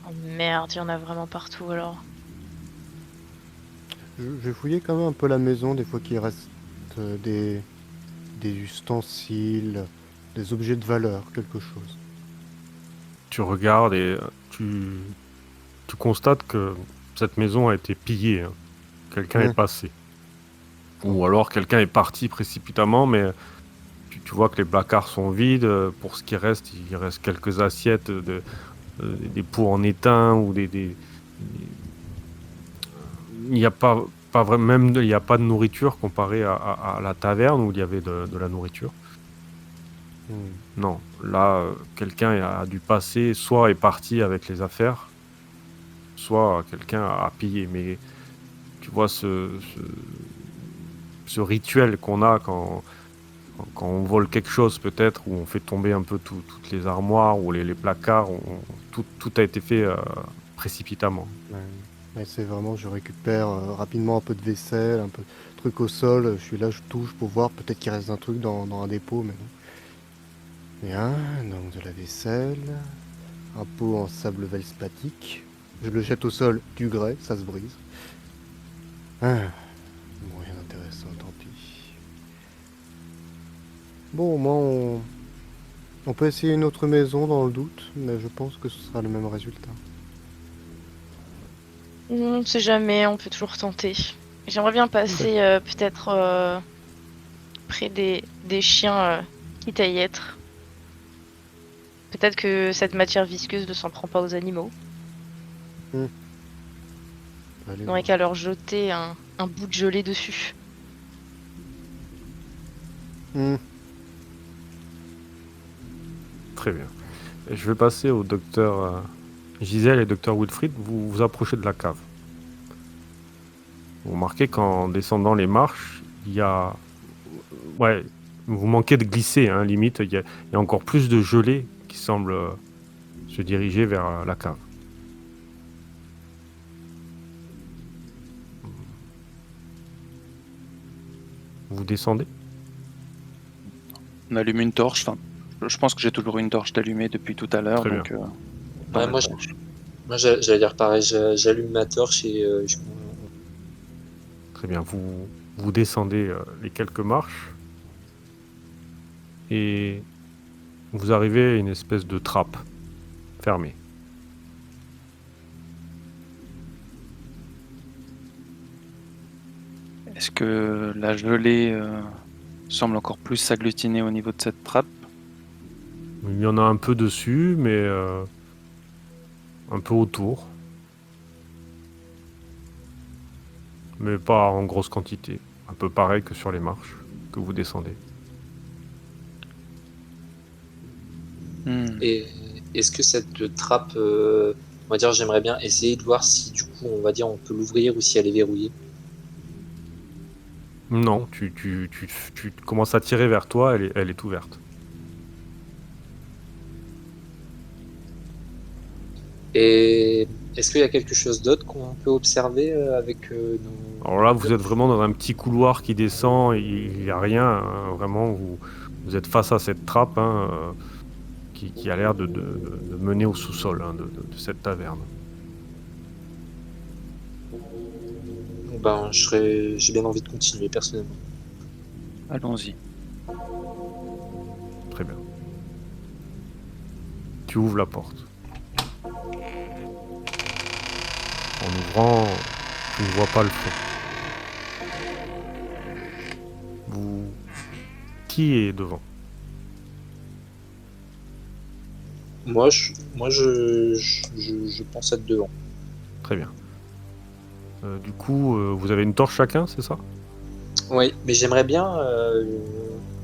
Oh merde, il y en a vraiment partout alors. Je vais fouiller quand même un peu la maison, des fois qu'il reste des ustensiles, des objets de valeur, quelque chose. Tu regardes et tu constates que cette maison a été pillée, hein. Quelqu'un est passé. Ou alors quelqu'un est parti précipitamment, mais tu vois que les placards sont vides. Pour ce qui reste, il reste quelques assiettes, des pots en étain ou il n'y a pas vraiment, même il n'y a pas de nourriture comparé à la taverne où il y avait de la nourriture. Non, là, quelqu'un a dû passer, soit est parti avec les affaires, soit quelqu'un a pillé. Mais tu vois ce rituel qu'on a quand on vole quelque chose, peut-être, où on fait tomber un peu toutes les armoires ou les placards, tout a été fait précipitamment. Ouais, c'est vraiment, je récupère rapidement un peu de vaisselle, un peu de trucs au sol. Je suis là, je touche pour voir, peut-être qu'il reste un truc dans un dépôt, mais non. Bien, donc de la vaisselle, un pot en sable velspathique. Je le jette au sol, du grès, ça se brise. Bon, rien d'intéressant, tant pis. Bon, au moins, on peut essayer une autre maison dans le doute, mais je pense que ce sera le même résultat. On ne sait jamais, on peut toujours tenter. J'aimerais bien passer peut-être près des chiens qui quitte à y être. Peut-être que cette matière visqueuse ne s'en prend pas aux animaux. Allez, On n'aurait qu'à leur jeter un bout de gelée dessus. Très bien. Et je vais passer au docteur Gisèle et docteur Wilfried. Vous vous approchez de la cave. Vous remarquez qu'en descendant les marches, il y a... Ouais, vous manquez de glisser, hein, limite. Il y a encore plus de gelée qui semble se diriger vers la cave. Vous descendez? On allume une torche. Enfin, je pense que j'ai toujours une torche d'allumée depuis tout à l'heure. Très Donc, Ouais, moi, j'allais dire pareil, j'allume ma torche et Très bien. Vous descendez les quelques marches et vous arrivez à une espèce de trappe fermée. est-ce que la gelée semble encore plus s'agglutiner au niveau de cette trappe? Il y en a un peu dessus, mais un peu autour. Mais pas en grosse quantité. Un peu pareil que sur les marches que vous descendez. Et est-ce que cette trappe, on va dire, j'aimerais bien essayer de voir si du coup, on va dire, on peut l'ouvrir ou si elle est verrouillée. Non, tu commences à tirer vers toi, elle est ouverte. Et est-ce qu'il y a quelque chose d'autre qu'on peut observer avec nos... Alors là, vous êtes vraiment dans un petit couloir qui descend, et il n'y a rien, hein, vraiment, vous êtes face à cette trappe, hein, qui a l'air de mener au sous-sol, hein, de cette taverne. Ben, j'ai bien envie de continuer personnellement. Allons-y. Très bien. Tu ouvres la porte. En ouvrant, tu ne vois pas le fond. Vous Qui est devant? Moi, je pense être devant. Très bien. Du coup, vous avez une torche chacun, c'est ça? Oui, mais j'aimerais bien,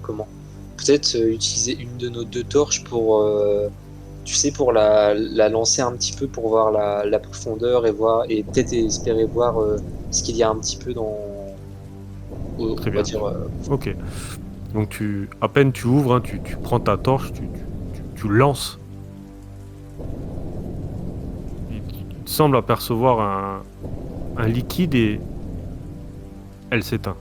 comment? Peut-être utiliser une de nos deux torches pour, tu sais, pour la lancer un petit peu pour voir la profondeur et voir et peut-être espérer voir ce qu'il y a un petit peu dans, on Très va bien. dire. Ok. Donc à peine tu ouvres, hein, tu prends ta torche, tu lances. Il te semble apercevoir un liquide et elle s'éteint.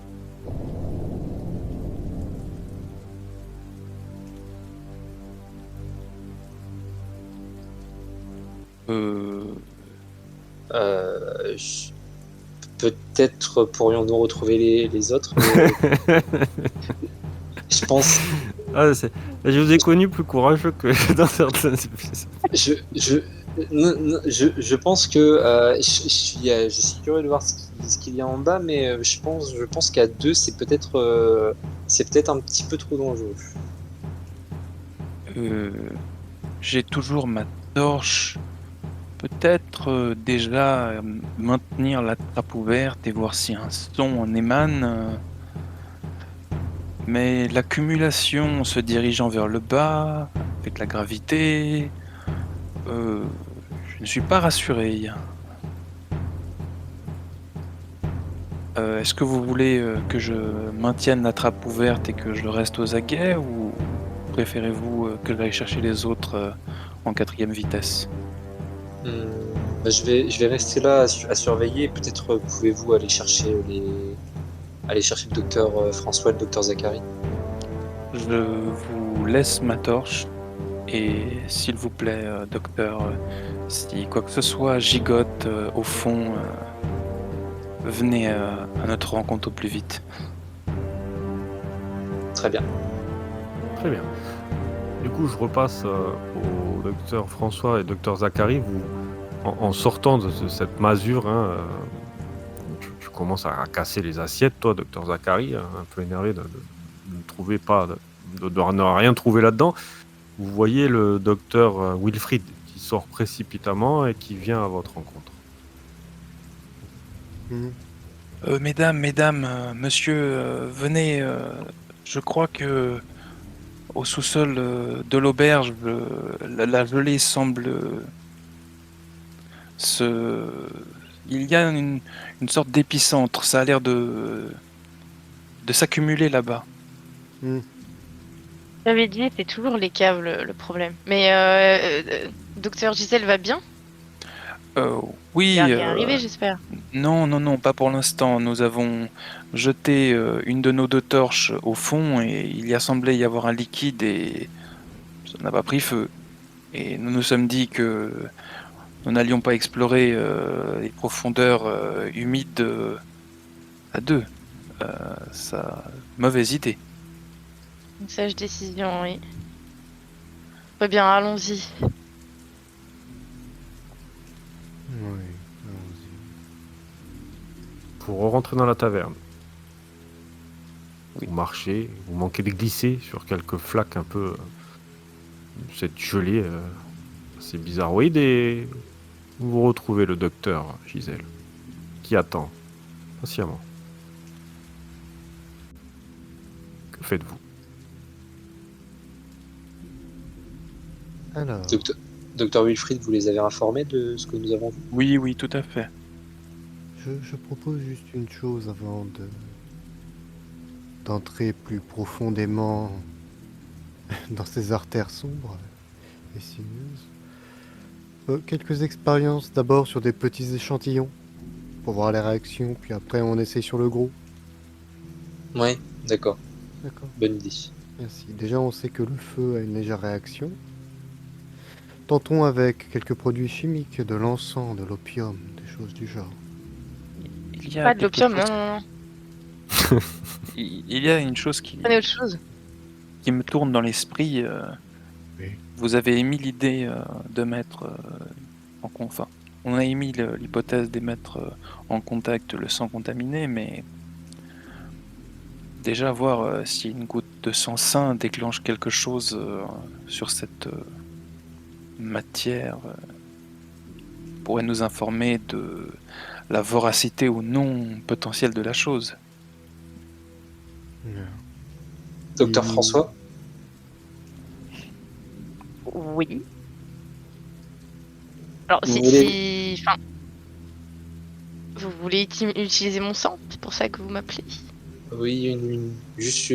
Je- Peut-être pourrions-nous retrouver les autres, mais je pense, Ah, je vous ai connu plus courageux que dans certains épisodes. je, je pense que je suis curieux de voir ce qu'il y a en bas, mais je pense qu'à deux, c'est peut-être un petit peu trop dangereux. J'ai toujours ma torche. Peut-être déjà maintenir la trappe ouverte et voir si un son en émane. Mais l'accumulation se dirigeant vers le bas, avec la gravité, je ne suis pas rassuré. Est-ce que vous voulez que je maintienne la trappe ouverte et que je reste aux aguets ou préférez-vous que j'aille chercher les autres en 4e vitesse? Bah, je vais rester là à surveiller. Peut-être pouvez-vous aller chercher le docteur François et le docteur Zachary. Je vous laisse ma torche et s'il vous plaît, docteur, si quoi que ce soit gigote au fond, venez à notre rencontre au plus vite. Très bien. Très bien. Du coup, je repasse au docteur François et docteur Zachary. Vous, en sortant de cette masure, hein, tu commences à casser les assiettes, toi, docteur Zachary, un peu énervé de ne trouver pas, de ne rien trouver là-dedans. Vous voyez le docteur Wilfried qui sort précipitamment et qui vient à votre rencontre. Mhm. Mesdames, monsieur, venez. Je crois que au sous-sol de l'auberge, la gelée semble se. Il y a une sorte d'épicentre. Ça a l'air de s'accumuler là-bas. Mhm. J'avais dit, c'est toujours les caves le problème. Mais docteur Gisèle va bien? Euh, Il oui. n'y a rien arrivé, j'espère. Non, pas pour l'instant. Nous avons jeté une de nos deux torches au fond et il y a semblé y avoir un liquide et ça n'a pas pris feu. Et nous nous sommes dit que nous n'allions pas explorer les profondeurs humides à deux. Mauvaise idée. Une sage décision, oui. Très bien, allons-y. Oui, allons-y. Pour rentrer dans la taverne, Oui. vous marchez, vous manquez de glisser sur quelques flaques un peu cette gelée assez bizarroïde et vous retrouvez le docteur Gisèle qui attend patiemment. Que faites-vous? Alors, Docteur Wilfried, vous les avez informés de ce que nous avons vu? Oui, tout à fait. je propose juste une chose avant d'entrer plus profondément dans ces artères sombres et sinueuses. Quelques expériences d'abord sur des petits échantillons pour voir les réactions, puis après on essaye sur le gros. Ouais, d'accord. D'accord, Bonne idée. merci. Déjà on sait que le feu a une légère réaction. Tentons avec quelques produits chimiques, de l'encens, de l'opium, des choses du genre. Il y a Pas de quelque l'opium, chose- non. Il y a une chose Prenez autre chose. qui me tourne dans l'esprit. Oui. Vous avez émis l'idée de mettre enfin, on a émis l'hypothèse de mettre en contact le sang contaminé, mais déjà voir s'il y a une goutte de sang sain déclenche quelque chose sur cette matière, pourrait nous informer de la voracité ou non potentielle de la chose. Docteur Il- François, Oui. Alors, vous voulez... Enfin, vous voulez utiliser mon sang? C'est pour ça que vous m'appelez? Oui, juste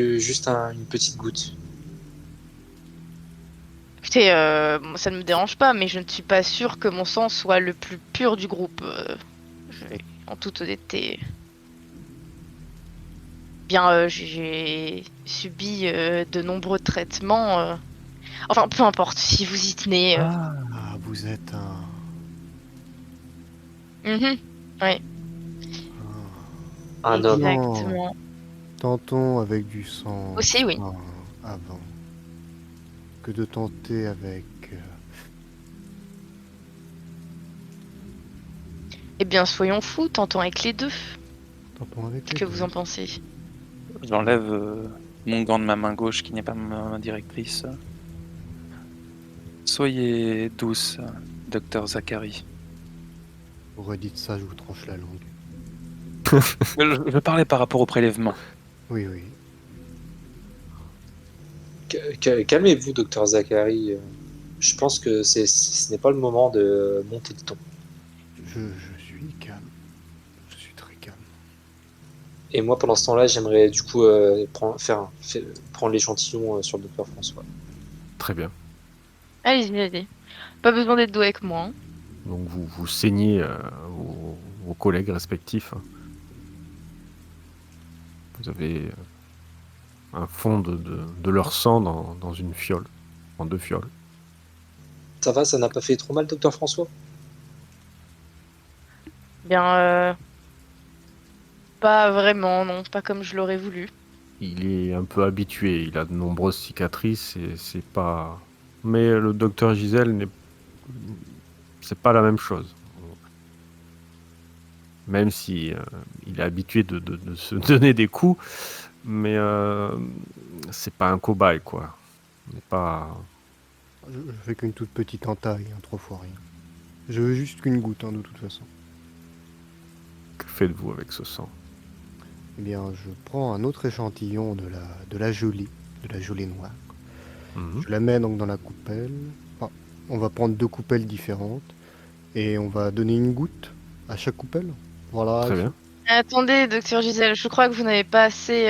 une petite goutte. Écoutez, moi, ça ne me dérange pas, mais je ne suis pas sûre que mon sang soit le plus pur du groupe. En toute honnêteté. Bien, j'ai subi de nombreux traitements. Enfin, peu importe, si vous y tenez. Ah, vous êtes un... Mhm, ouais, Un homme. exactement. Tentons avec du sang Aussi, oui. sain avant que de tenter avec... Eh bien, soyons fous, tentons avec les deux. Tentons avec Qu'est-ce les que deux. vous en pensez? J'enlève mon gant de ma main gauche qui n'est pas ma main directrice. Soyez douce, docteur Zachary. Vous redites ça, je vous tranche la langue. Je parlais par rapport au prélèvement. Oui, oui. Calmez-vous, docteur Zachary. Je pense que ce n'est pas le moment de monter le ton. Je suis calme. Je suis très calme. Et moi, pendant ce temps-là, j'aimerais du coup prendre l'échantillon sur le docteur François. Très bien. Allez-y, allez. Pas besoin d'être doué avec moi. Hein. Donc vous saignez vos collègues respectifs. Hein. Vous avez un fond de leur sang dans une fiole, en 2 fioles. Ça va, ça n'a pas fait trop mal, docteur François? Bien, pas vraiment, non, pas comme je l'aurais voulu. Il est un peu habitué, il a de nombreuses cicatrices et c'est pas... Mais le docteur Gisèle c'est pas la même chose. Même si il est habitué de se donner des coups, mais c'est pas un cobaye, quoi. On n'est pas... Je fais qu'une toute petite entaille, 3 fois rien. Je veux juste qu'une goutte, de toute façon. Que faites-vous avec ce sang? Eh bien, je prends un autre échantillon de la gelée noire. Mhm. Je la mets donc dans la coupelle. Enfin, on va prendre 2 coupelles différentes et on va donner une goutte à chaque coupelle. Voilà. Très bien. Attendez, docteur Gisèle, je crois que vous n'avez pas assez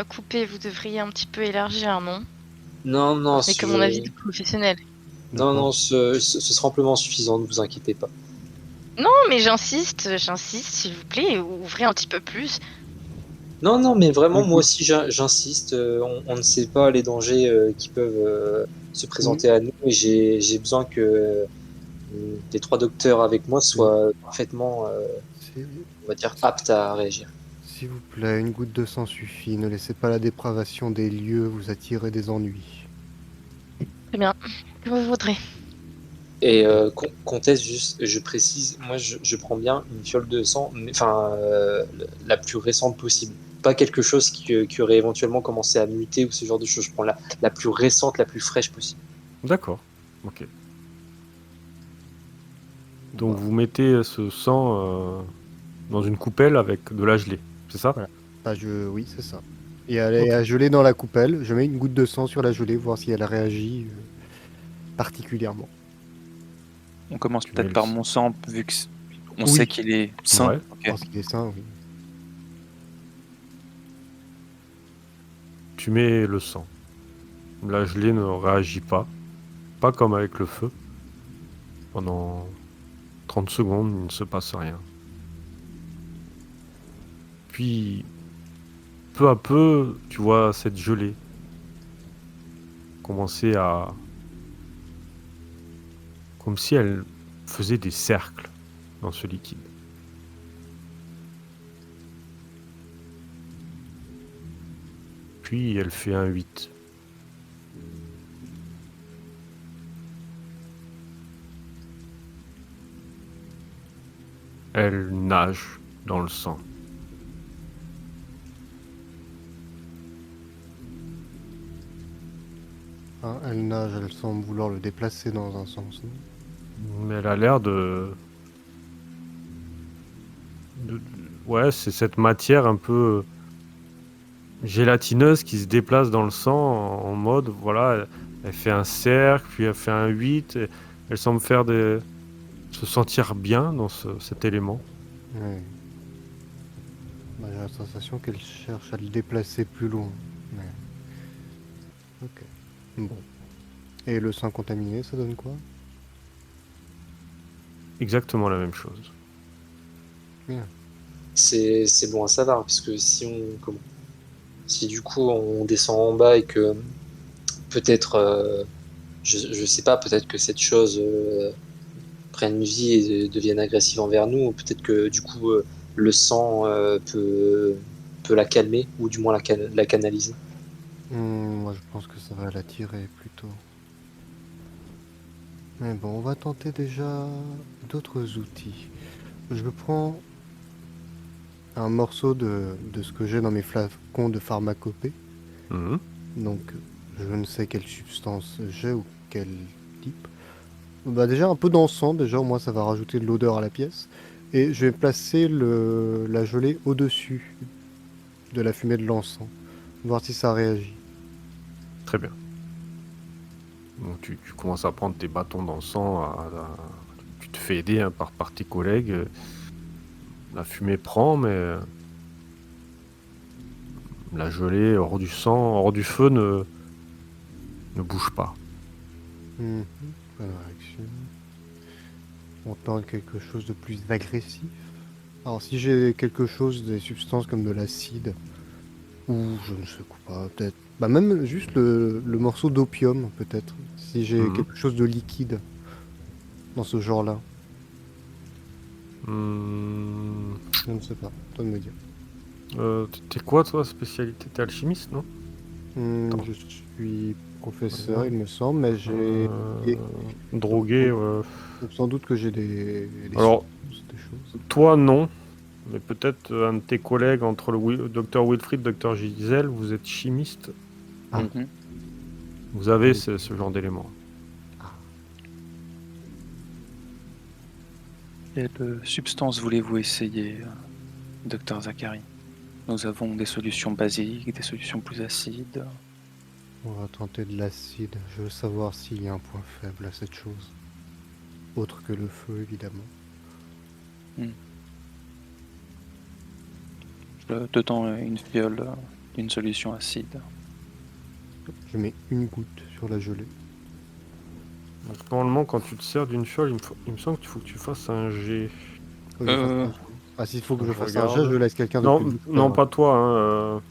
coupé. Vous devriez un petit peu élargir, non? Non, non, Ce n'est que mon avis de professionnel. non, non, ce sera amplement suffisant, ne vous inquiétez pas. Non, mais j'insiste, s'il vous plaît, ouvrez un petit peu plus. Non, non, mais vraiment, moi Oui. aussi, j'insiste. On ne sait pas les dangers qui peuvent se présenter à nous, et j'ai besoin que les 3 docteurs avec moi soient parfaitement, on va dire, aptes à réagir. S'il vous plaît, une goutte de sang suffit. Ne laissez pas la dépravation des lieux vous attirer des ennuis. Très bien, que vous voudrez. Et Comtesse, juste, je précise, moi, je prends bien une fiole de sang, enfin, la plus récente possible. Pas quelque chose qui aurait éventuellement commencé à muter ou ce genre de choses. Je prends la plus récente, la plus fraîche possible. D'accord. Ok. Donc vous mettez ce sang dans une coupelle avec de la gelée, c'est ça? Voilà. Oui, c'est ça. Et elle est à geler dans la coupelle. Je mets une goutte de sang sur la gelée, voir si elle réagit particulièrement. On commence Tu peut-être mets par le- mon sang, vu que on Oui. sait qu'il est sain. Ouais. Ok. Parce qu'il est sain, oui. Tu mets le sang. La gelée ne réagit pas. Pas comme avec le feu. Pendant 30 secondes, il ne se passe rien. Puis, peu à peu, tu vois cette gelée commencer à... Comme si elle faisait des cercles dans ce liquide. Puis elle fait un 8. Elle nage dans le sang. Hein, elle nage, elle semble vouloir le déplacer dans un sens, non? Mais elle a l'air Ouais, c'est cette matière un peu gélatineuse qui se déplace dans le sang en mode, voilà, elle fait un cercle, puis elle fait un 8, et elle semble se sentir bien dans cet élément. Ouais. Bah, j'ai la sensation qu'elle cherche à le déplacer plus loin. Mais... Ok. Bon. Et le sang contaminé, ça donne quoi? Exactement la même chose. Bien. C'est bon à savoir, parce que si du coup on descend en bas et que peut-être, je sais pas, peut-être que cette chose prenne vie et devienne agressive envers nous, ou peut-être que du coup le sang peut la calmer, ou du moins la canaliser. Moi, je pense que ça va l'attirer plutôt. Mais bon, on va tenter déjà d'autres outils. Je prends un morceau de ce que j'ai dans mes flacons de pharmacopée. Mhm. Donc, je ne sais quelle substance j'ai ou quel type. Bah déjà, un peu d'encens, déjà, au moins ça va rajouter de l'odeur à la pièce. Et je vais placer la gelée au-dessus de la fumée de l'encens. Voir si ça réagit. Très bien. Donc tu commences à prendre tes bâtons d'encens, tu te fais aider hein, par tes collègues. La fumée prend, mais la gelée hors du sang, hors du feu ne bouge pas. Mhm. Bonne réaction. On tente quelque chose de plus agressif. Alors si j'ai quelque chose, des substances comme de l'acide, ou je ne sais pas, peut-être. Bah même juste le morceau d'opium, peut-être. Si j'ai Mhm. quelque chose de liquide dans ce genre-là. Hmm, Je ne sais pas, toi de me dire. T'es quoi toi, spécialité? T'es alchimiste, non? Attends. Je suis professeur, Ouais. il me semble, mais j'ai... Donc, Drogué. donc sans doute que j'ai des Alors, substances, des choses. toi non, mais peut-être un de tes collègues entre le docteur Wilfried, docteur Gisèle, vous êtes chimiste, Ah. donc Mhm. vous avez Oui. ce genre d'éléments. Quelle substance voulez-vous essayer, docteur Zachary? Nous avons des solutions basiques, des solutions plus acides. On va tenter de l'acide. Je veux savoir s'il y a un point faible à cette chose. Autre que le feu, évidemment. Je te tends une fiole d'une solution acide. Je mets une goutte sur la gelée. Donc, normalement, quand tu te sers d'une fiole, il me semble qu'il faut que tu fasses un jet. Faut que je fasse un jet. Ah, s'il faut que je Je fasse un jet, je regarde. laisse quelqu'un de plus Non, non, d'expérience. pas toi. Hein,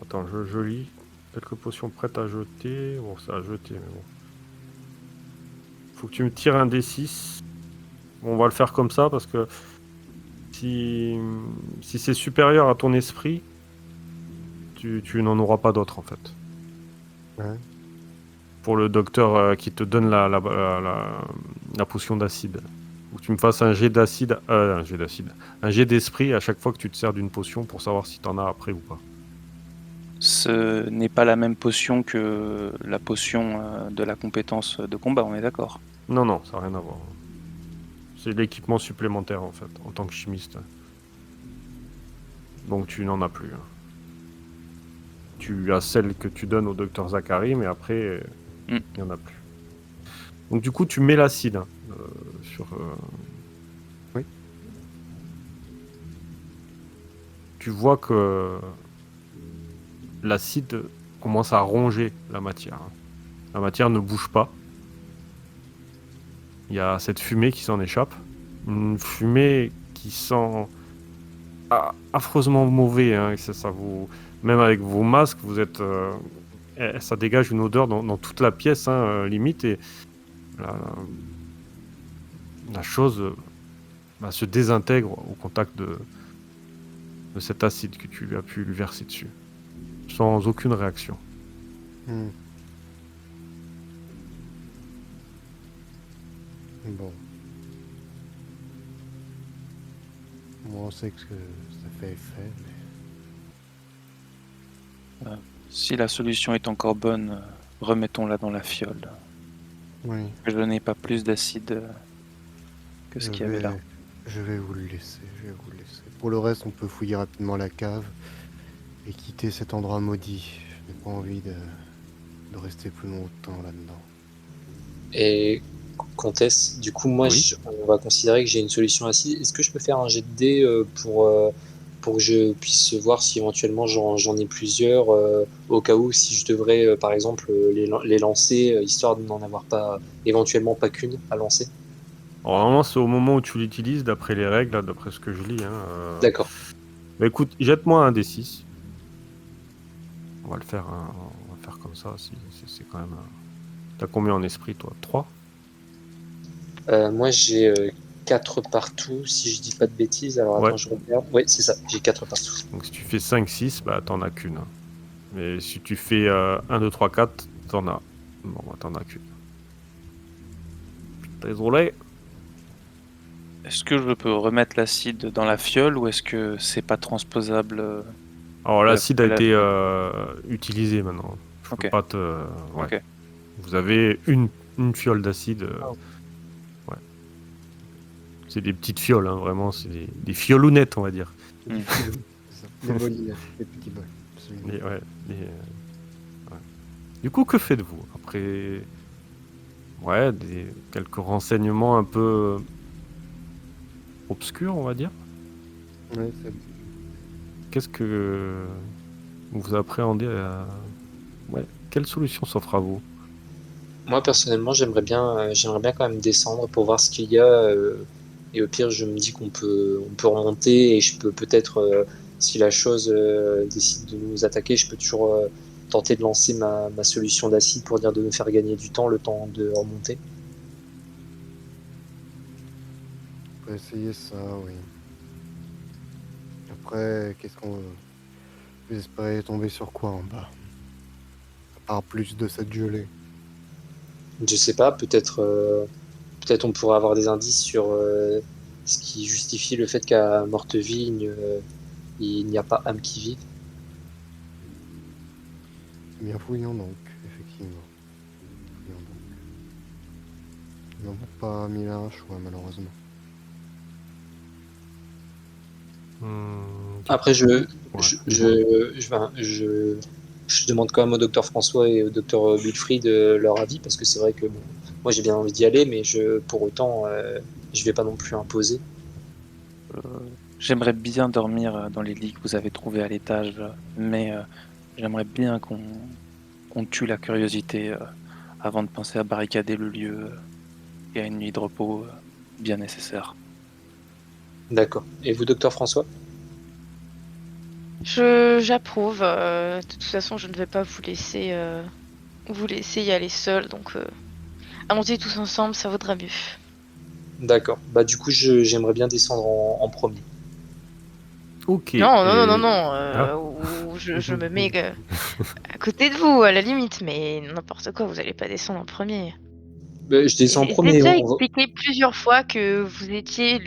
Attends, je lis. Quelques potions prêtes à jeter. Bon, c'est à jeter, mais bon. Faut que tu me tires un D6. Bon, on va le faire comme ça parce que si c'est supérieur à ton esprit, tu n'en auras pas d'autre en fait. Ouais. Pour le docteur qui te donne la potion d'acide. Faut que tu me fasses un jet d'acide, un jet d'esprit à chaque fois que tu te sers d'une potion pour savoir si t'en as après ou pas. Ce n'est pas la même potion que la potion de la compétence de combat, on est d'accord? Non, non, ça n'a rien à voir. C'est l'équipement supplémentaire en fait, en tant que chimiste. Donc tu n'en as plus. Hein. Tu as celle que tu donnes au docteur Zachary, mais après, il n'y en a plus. Donc du coup, tu mets l'acide hein, sur... Oui. Tu vois que l'acide commence à ronger la matière. Hein. La matière ne bouge pas. Il y a cette fumée qui s'en échappe. Une fumée qui sent affreusement mauvais. Hein, ça vous... Même avec vos masques, vous êtes... ça dégage une odeur dans toute la pièce, hein, limite. Et la chose se désintègre au contact de cet acide que tu as pu lui verser dessus. Sans aucune réaction. Bon. Moi, on sait que ça fait effet, mais... Si la solution est encore bonne, remettons-la dans la fiole. Oui, Je n'ai pas plus d'acide que ce je qu'il y avait là. je vais vous le laisser, je vais vous le laisser. Pour le reste, on peut fouiller rapidement la cave et quitter cet endroit maudit. Je n'ai pas envie de rester plus longtemps là-dedans. Et Comtesse, du coup, moi, Oui. on va considérer que j'ai une solution acide. Est-ce que je peux faire un jet de dés pour que je puisse voir si éventuellement j'en ai plusieurs, au cas où si je devrais, par exemple, les lancer, histoire de n'en avoir pas, éventuellement pas qu'une à lancer? Alors, normalement, c'est au moment où tu l'utilises, d'après les règles, là, d'après ce que je lis. D'accord. Bah écoute, jette-moi un D6. On va le faire, on va faire comme ça. C'est quand même. T'as combien en esprit, toi? 3? Moi, j'ai 4 partout, si je dis pas de bêtises. Alors Ouais. attends, je regarde. Oui, c'est ça, j'ai 4 partout. Donc si tu fais 5, 6, bah t'en as qu'une. Mais si tu fais 1, 2, 3, 4, t'en as. Bon, bah t'en as qu'une. Désolé. Est-ce que je peux remettre l'acide dans la fiole ou est-ce que c'est pas transposable Alors l'acide a la- été utilisé maintenant. Je peux Ok. pas te. Ouais. Ok. Vous avez une fiole d'acide. Ouais. C'est des petites fioles, hein, vraiment. C'est des fiolounettes, on va dire. Des Hmm. filous, c'est ça. Des molinettes, des petits bols. Absolument. Mais, ouais, ouais. Du coup, que faites-vous après ouais, quelques renseignements un peu obscurs, on va dire. Ouais, c'est Qu'est-ce que vous appréhendez ouais, quelle solution s'offre à vous? Moi, personnellement, j'aimerais bien quand même descendre pour voir ce qu'il y a. Et au pire, je me dis on peut remonter et je peux peut-être, si la chose décide de nous attaquer, je peux toujours tenter de lancer ma solution d'acide pour dire de nous faire gagner du temps, le temps de remonter. On peut essayer ça, oui. Après, qu'est-ce qu'on veut? Vous espérez tomber sur quoi en bas? À part plus de cette gelée. Je sais pas, peut-être on pourrait avoir des indices sur ce qui justifie le fait qu'à Mortevigne, il n'y a pas âme qui vive. Eh bien, fouillons donc, effectivement. Fouillons donc. Nous n'avons pas mille à un choix, malheureusement. Après, Ouais, je demande quand même au docteur François et au docteur Wilfried leur avis, parce que c'est vrai que bon, moi j'ai bien envie d'y aller, mais pour autant, je vais pas non plus imposer. J'aimerais bien dormir dans les lits que vous avez trouvés à l'étage, mais j'aimerais bien qu'on tue la curiosité avant de penser à barricader le lieu et à une nuit de repos bien nécessaire. D'accord. Et vous, docteur François? J'approuve. De toute façon, je ne vais pas vous laisser y aller seul, donc allons-y tous ensemble, ça vaudra mieux. D'accord. Bah du coup, j'aimerais bien descendre en premier. Ok. Non, non, non, non, et- non. Ah. Ou je me mets à côté de vous, à la limite, mais n'importe quoi, vous allez pas descendre en premier. Bah, je descends en J'ai premier. déjà expliqué plusieurs fois que vous étiez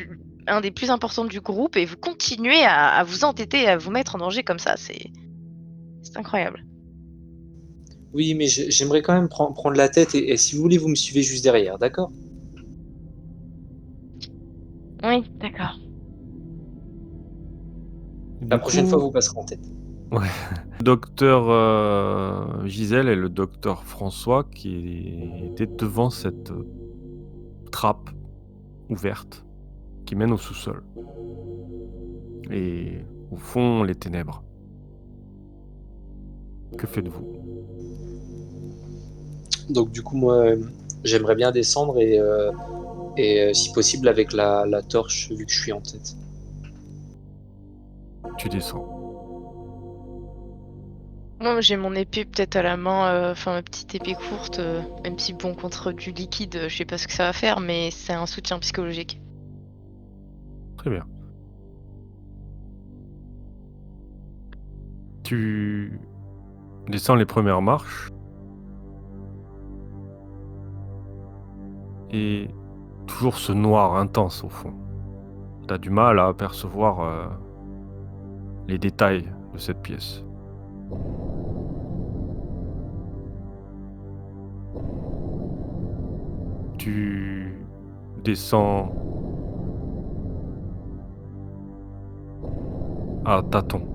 un des plus importants du groupe et vous continuez à vous entêter, à vous mettre en danger comme ça. C'est incroyable. Oui, mais j'aimerais quand même prendre la tête et si vous voulez, vous me suivez juste derrière, d'accord? Oui, d'accord. La Du prochaine fois, coup, vous passerez en tête. ouais. Le docteur Gisèle et le docteur François qui étaient devant cette trappe ouverte qui mène au sous-sol. Et au fond, les ténèbres. Que faites-vous? Donc du coup, moi, j'aimerais bien descendre et si possible avec la torche, vu que je suis en tête. Tu descends. Moi, j'ai mon épée peut-être à la main, enfin ma petite épée courte, même si bon, contre du liquide, je sais pas ce que ça va faire, mais c'est un soutien psychologique. Très bien. Tu descends les premières marches et toujours ce noir intense au fond. T'as du mal à apercevoir les détails de cette pièce. Tu descends à tâtons.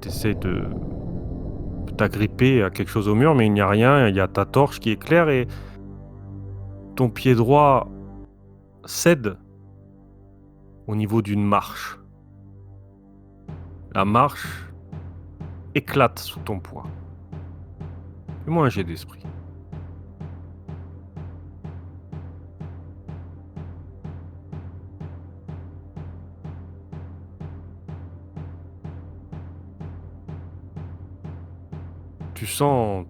T'essaies de t'agripper à quelque chose au mur, mais il n'y a rien. Il y a ta torche qui éclaire et ton pied droit cède au niveau d'une marche. La marche éclate sous ton poids. Fais-moi un jet d'esprit. Tu sens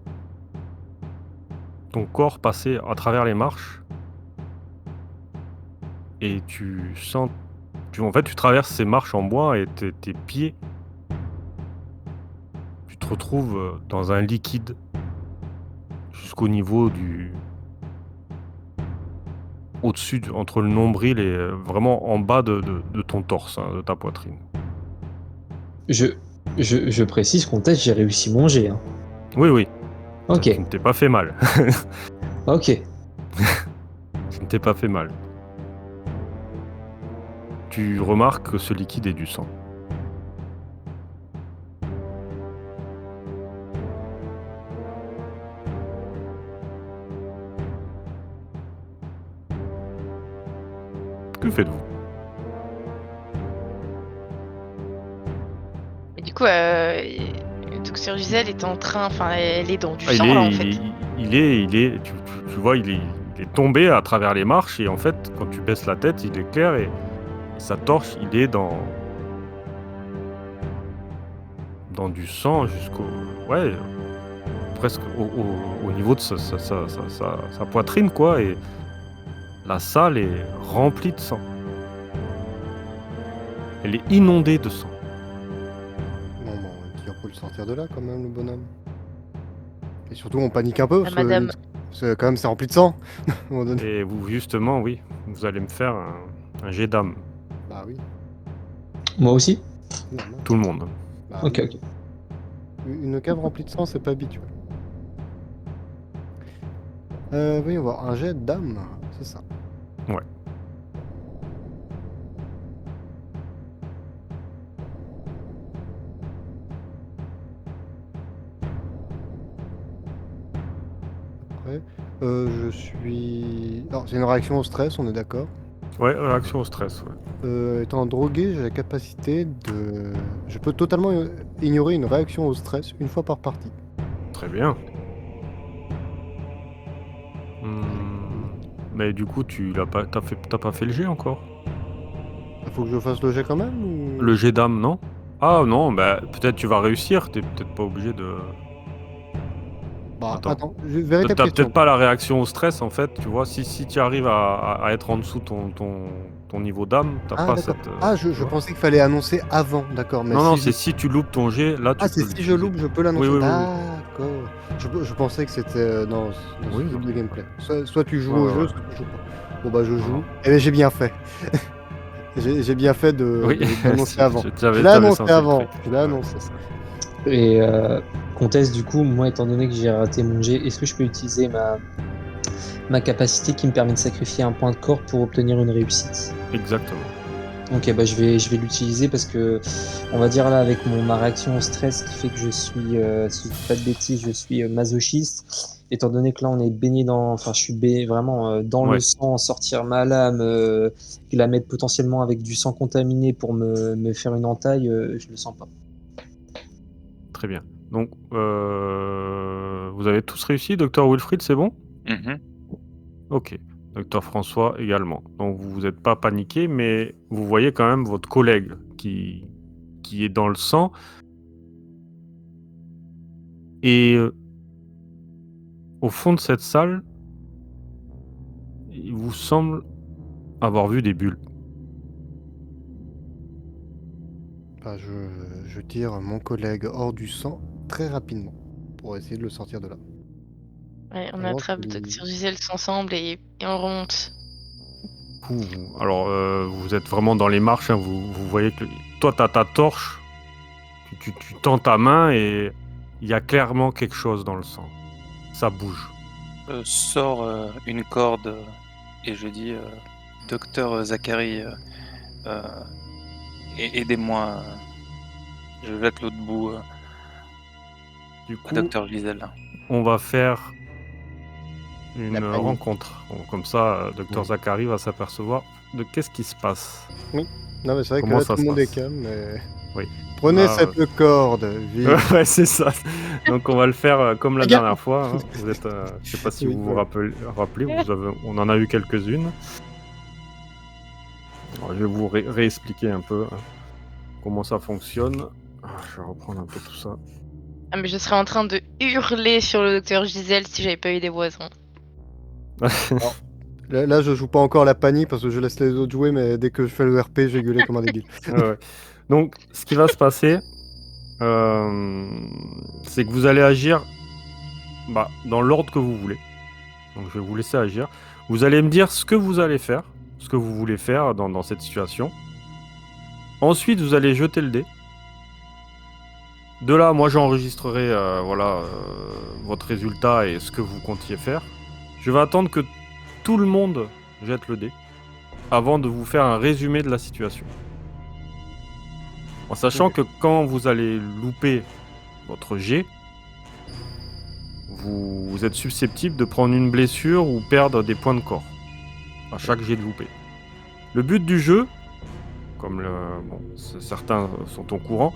ton corps passer à travers les marches et tu sens... En fait, tu traverses ces marches en bois et tes pieds... Tu te retrouves dans un liquide jusqu'au niveau du... Au-dessus, entre le nombril et vraiment en bas de ton torse, hein, de ta poitrine. Je précise qu'on teste, j'ai réussi mon jet. Hein. Oui. Ok, Tu ne t'es pas fait mal. ok. Tu ne t'es pas fait mal. Tu remarques que ce liquide est du sang. Que faites-vous? Et du coup, Dr. Gisèle est en train, enfin, elle est dans du Ah, sang là en fait. tu vois, il est tombé à travers les marches et en fait, quand tu baisses la tête, il éclaire et sa torche, il est dans du sang jusqu'au... Ouais, presque au niveau de sa poitrine, quoi, et la salle est remplie de sang. Elle est inondée de sang. Bon, on peut le sortir de là quand même, le bonhomme. Et surtout, on panique un peu, parce que Madame. quand même, c'est rempli de sang. à un moment donné. Et vous, justement, oui, vous allez me faire un jet d'âme, Bah oui, Moi aussi. normal. tout le monde. Bah Ok, oui. ok. Une cave remplie de sang, c'est pas habituel. Voyons voir, un jet d'âme, c'est ça. Ouais. Après, je suis... Non, c'est une réaction au stress, on est d'accord. Ouais, réaction au stress, ouais. Étant drogué, j'ai la capacité de... Je peux totalement ignorer une réaction au stress une fois par partie. Très bien. Mais du coup, t'as pas fait le jet encore? Faut que je fasse le jet quand même ou... Le jet d'âme, non? Ah non, bah peut-être tu vas réussir, t'es peut-être pas obligé de... Bah, Attends. attends, véritable T'as question. peut-être pas la réaction au stress en fait, tu vois, si tu arrives à être en dessous ton niveau d'âme, t'as Ah, pas d'accord. cette... Ah, tu je vois. pensais qu'il fallait annoncer avant, d'accord. Mais Non, si c'est si tu loupes ton jet, là tu Ah, peux c'est si je l'utiliser. loupe, je peux l'annoncer. Oui. D'accord. Je pensais que c'était dans Oui, ce type non. de gameplay. Soit tu joues Ouais, au ouais, jeu, ouais. soit tu joues pas. Bon bah je joue. Non. Eh ben j'ai bien fait. J'ai bien fait Oui, d'annoncer avant. j'avais Je l'ai annoncé senti le avant. truc. Je l'ai Ouais, annoncé. c'est ça. Et Comtesse, du coup, moi, étant donné que j'ai raté mon jet, est-ce que je peux utiliser ma capacité qui me permet de sacrifier un point de corps pour obtenir une réussite? Exactement. Ok, bah je vais l'utiliser parce que, on va dire là, avec ma réaction au stress qui fait que je suis, si je dis pas de bêtises, je suis masochiste. Étant donné que là, on est baigné dans, enfin, je suis vraiment dans le Ouais. sang, sortir ma lame, la mettre potentiellement avec du sang contaminé pour me faire une entaille, je le sens pas. Très bien. Donc, vous avez tous réussi, Dr. Wilfried, c'est bon? Mhm. Ok. Docteur François également. Donc vous n'êtes pas paniqué, mais vous voyez quand même votre collègue qui est dans le sang. Et au fond de cette salle, il vous semble avoir vu des bulles. Bah, je tire mon collègue hors du sang très rapidement pour essayer de le sortir de là. Ouais, on Alors attrape que- Dr. Gisèle ensemble et on remonte. Alors, vous êtes vraiment dans les marches. Hein, vous voyez que toi, tu as ta torche. Tu tends ta main et il y a clairement quelque chose dans le sang. Ça bouge. Sors une corde et je dis Docteur Zachary, aidez-moi. Je jette l'autre bout Du à coup, Docteur Gisèle. on va faire une La panique. rencontre. Comme ça, Dr Oui. Zachary va s'apercevoir de qu'est-ce qui se passe. Non, mais c'est vrai que Comment là, ça tout le se monde est passe calme. Mais... Oui. Prenez Là, cette corde, vite. ouais, c'est ça. Donc on va le faire comme la Les gars. dernière fois. Hein. Vous êtes, je sais pas si Oui, vous vous ouais. rappelez, on en a eu quelques-unes. Alors, je vais vous réexpliquer un peu comment ça fonctionne. Je vais reprendre un peu tout ça. Ah, mais je serais en train de hurler sur le docteur Gisèle si j'avais pas eu des voisins. Là, je joue pas encore la panique parce que je laisse les autres jouer, mais dès que je fais le RP, je vais gueuler comme un débile. Ouais. Donc, ce qui va se passer, c'est que vous allez agir dans l'ordre que vous voulez. Donc, je vais vous laisser agir. Vous allez me dire ce que vous allez faire, ce que vous voulez faire dans cette situation. Ensuite, vous allez jeter le dé. De là, moi, j'enregistrerai votre résultat et ce que vous comptiez faire. Je vais attendre que tout le monde jette le dé avant de vous faire un résumé de la situation. En sachant Ok. que quand vous allez louper votre jet, vous êtes susceptible de prendre une blessure ou perdre des points de corps à chaque jet de loupé. Le but du jeu, comme certains sont au courant,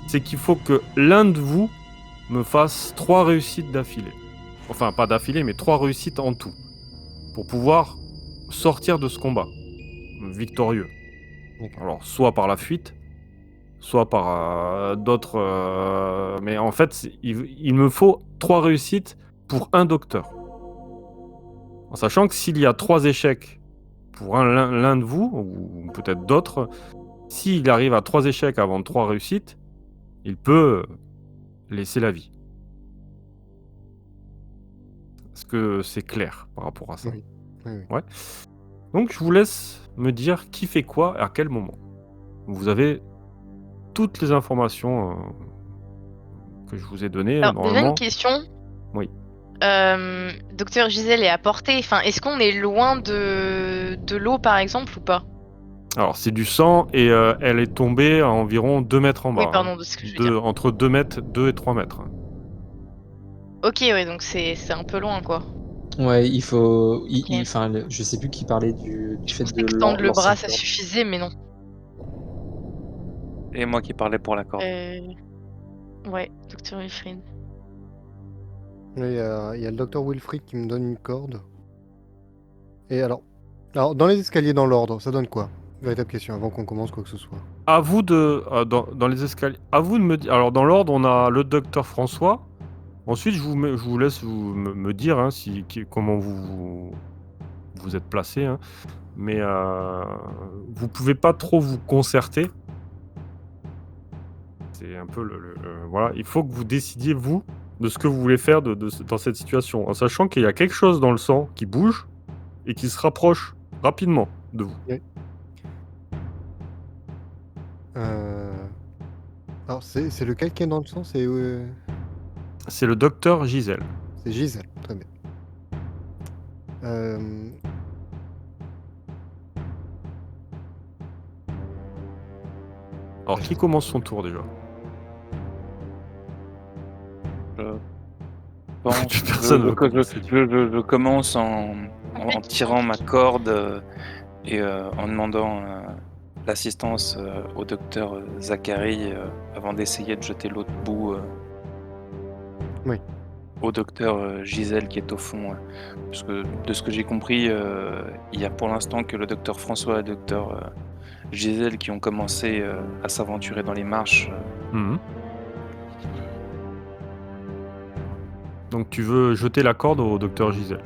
c'est qu'il faut que l'un de vous me fasse 3 réussites d'affilée. Enfin, pas d'affilée, mais 3 réussites en tout. Pour pouvoir sortir de ce combat victorieux. Ok. Alors, soit par la fuite, soit par d'autres... mais en fait, il me faut 3 réussites pour un docteur. En sachant que s'il y a 3 échecs pour l'un de vous, ou peut-être d'autres, s'il arrive à 3 échecs avant 3 réussites, il peut laisser la vie. Est-ce que c'est clair par rapport à ça? Oui. Oui, oui. Ouais. Donc je vous laisse me dire qui fait quoi et à quel moment. Vous avez toutes les informations que je vous ai données Alors, déjà une normalement. question. Oui. Docteur Gisèle est à portée. Enfin, est-ce qu'on est loin de l'eau, par exemple, ou pas? Alors c'est du sang et elle est tombée à environ 2 mètres en bas. Oui, pardon, de ce que je veux dire. Entre 2 mètres, 2 et 3 mètres. Ok, ouais, donc c'est un peu loin, quoi. Ouais, il faut. Ok. Enfin, je sais plus qui parlait du Je fait pensais de que tendre le lancer bras, une ça corde. suffisait, mais non. Et moi qui parlais pour la corde. Ouais, Docteur Wilfried. Là, il y a le docteur Wilfried qui me donne une corde. Et alors, dans les escaliers dans l'ordre, ça donne quoi? Véritable question, avant qu'on commence quoi que ce soit. À vous de dans les escaliers. À vous de me dire. Alors dans l'ordre, on a le docteur François. Ensuite, je vous laisse me dire comment vous êtes placé. Hein. Mais vous pouvez pas trop vous concerter. C'est un peu voilà. Il faut que vous décidiez vous de ce que vous voulez faire dans cette situation, en sachant qu'il y a quelque chose dans le sang qui bouge et qui se rapproche rapidement de vous. Oui. Alors, c'est lequel qui est dans le sang? C'est le docteur Gisèle. C'est Gisèle, très bien. Alors qui commence son tour déjà? Je pense Personne veut commencer. je commence en tirant ma corde et en demandant l'assistance au docteur Zachary avant d'essayer de jeter l'autre bout Oui. au docteur Gisèle qui est au fond. Parce que de ce que j'ai compris, il y a pour l'instant que le docteur François et le docteur Gisèle qui ont commencé à s'aventurer dans les marches. Mhm. Donc tu veux jeter la corde au docteur Gisèle.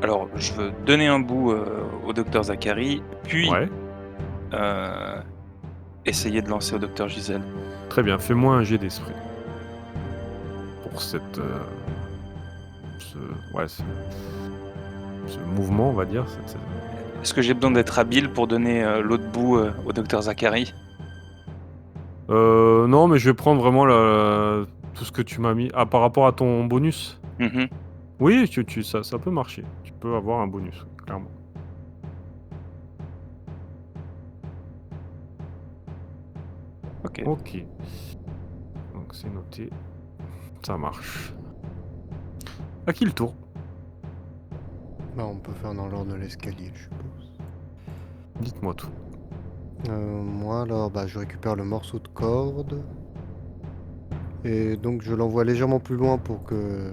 Alors, je veux donner un bout au docteur Zachary, puis Ouais. essayer de lancer au docteur Gisèle. Très bien, fais-moi un jet d'esprit. Pour cette... ce mouvement, on va dire. Est-ce que j'ai besoin d'être habile pour donner l'autre bout au docteur Zachary? Non, mais je vais prendre vraiment tout ce que tu m'as mis. Ah, par rapport à ton bonus? Mhm. Oui, ça peut marcher. Tu peux avoir un bonus, clairement. Ok. Ok. Donc c'est noté. Ça marche. À qui le tour? Bah, on peut faire dans l'ordre de l'escalier, je suppose. Dites-moi tout. Moi, alors, bah, je récupère le morceau de corde. Et donc, je l'envoie légèrement plus loin pour que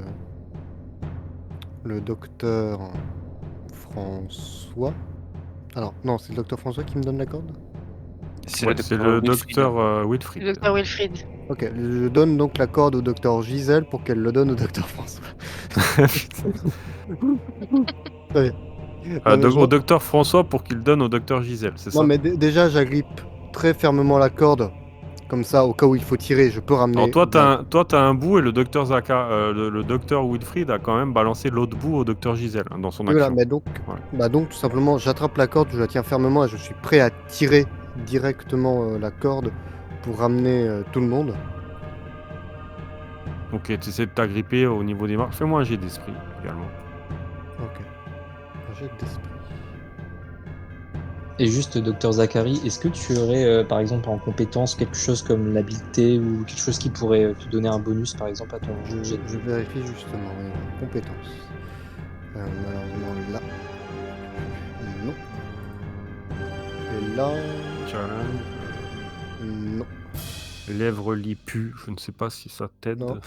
le docteur François... Alors, non, c'est le docteur François qui me donne la corde? C'est Ouais, le c'est docteur le Wilfried. docteur Le Wilfried. docteur Wilfried. Ok, je donne donc la corde au docteur Gisèle pour qu'elle le donne au docteur François. Très bien. Non, mais Au docteur François pour qu'il donne au docteur Gisèle, c'est non, ça? mais déjà, j'agrippe très fermement la corde. Comme ça, au cas où il faut tirer, je peux ramener... Alors toi, bah, t'as un bout et le docteur le docteur Wilfried a quand même balancé l'autre bout au docteur Gisèle hein, dans son voilà, action. mais donc, Voilà. bah donc, tout simplement, j'attrape la corde, je la tiens fermement et je suis prêt à tirer directement la corde pour ramener tout le monde. Ok, tu essaies de t'agripper au niveau des marques. Fais-moi un jet d'esprit également. Ok. Un jet d'esprit. Et juste, docteur Zachary, est-ce que tu aurais, par exemple, en compétence, quelque chose comme l'habileté ou quelque chose qui pourrait te donner un bonus, par exemple, à ton jet Je vérifie justement. Compétences. Malheureusement, là. Non. Et là. Challenge. Non. Lèvres lipues, je ne sais pas si ça t'aide. Non.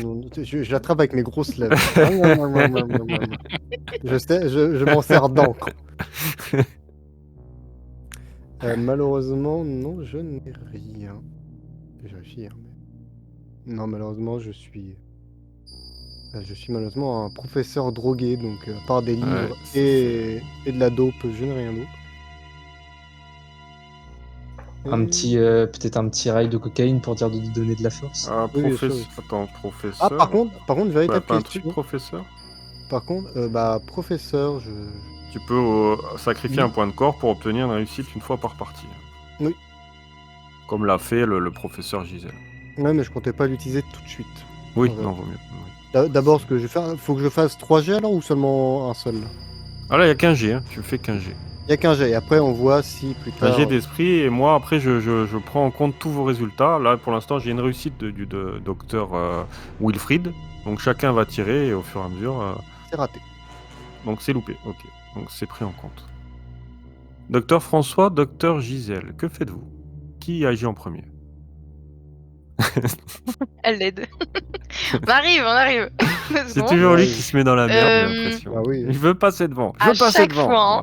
Non, je l'attrape avec mes grosses lèvres. Je m'en sers d'encre. Malheureusement, non, je n'ai rien. Je vérifie, hein, mais... Non, malheureusement, je suis malheureusement un professeur drogué, donc à part des livres et de la dope, je n'ai rien d'autre. peut-être un petit rail de cocaïne pour dire de lui donner de la force. Oui, bien sûr, oui. Attends, professeur. Ah, par contre, une véritable pas un question. truc, professeur. Par contre, professeur, Tu peux sacrifier Oui. un point de corps pour obtenir une réussite une fois par partie. Oui. Comme l'a fait le professeur Gisèle. Ouais, mais je comptais pas l'utiliser tout de suite. Oui, Ouais. non, vaut mieux. Oui. D'abord, ce que je vais faire, faut que je fasse 3 G alors ou seulement un seul? Ah là, il y a qu'un G, hein. Tu fais qu'un G. Il y a qu'un G, et après on voit si plus Un tard... G d'esprit, et moi, après, je prends en compte tous vos résultats. Là, pour l'instant, j'ai une réussite du docteur Wilfried. Donc, chacun va tirer, et au fur et à mesure... C'est raté. Donc, c'est loupé, ok. Donc, c'est pris en compte. Docteur François, docteur Gisèle, que faites-vous? Qui agit en premier? Elle l'aide. on arrive. C'est toujours lui qui se met dans la merde, j'ai l'impression. Ah oui. Je veux passer devant. À chaque fois, hein.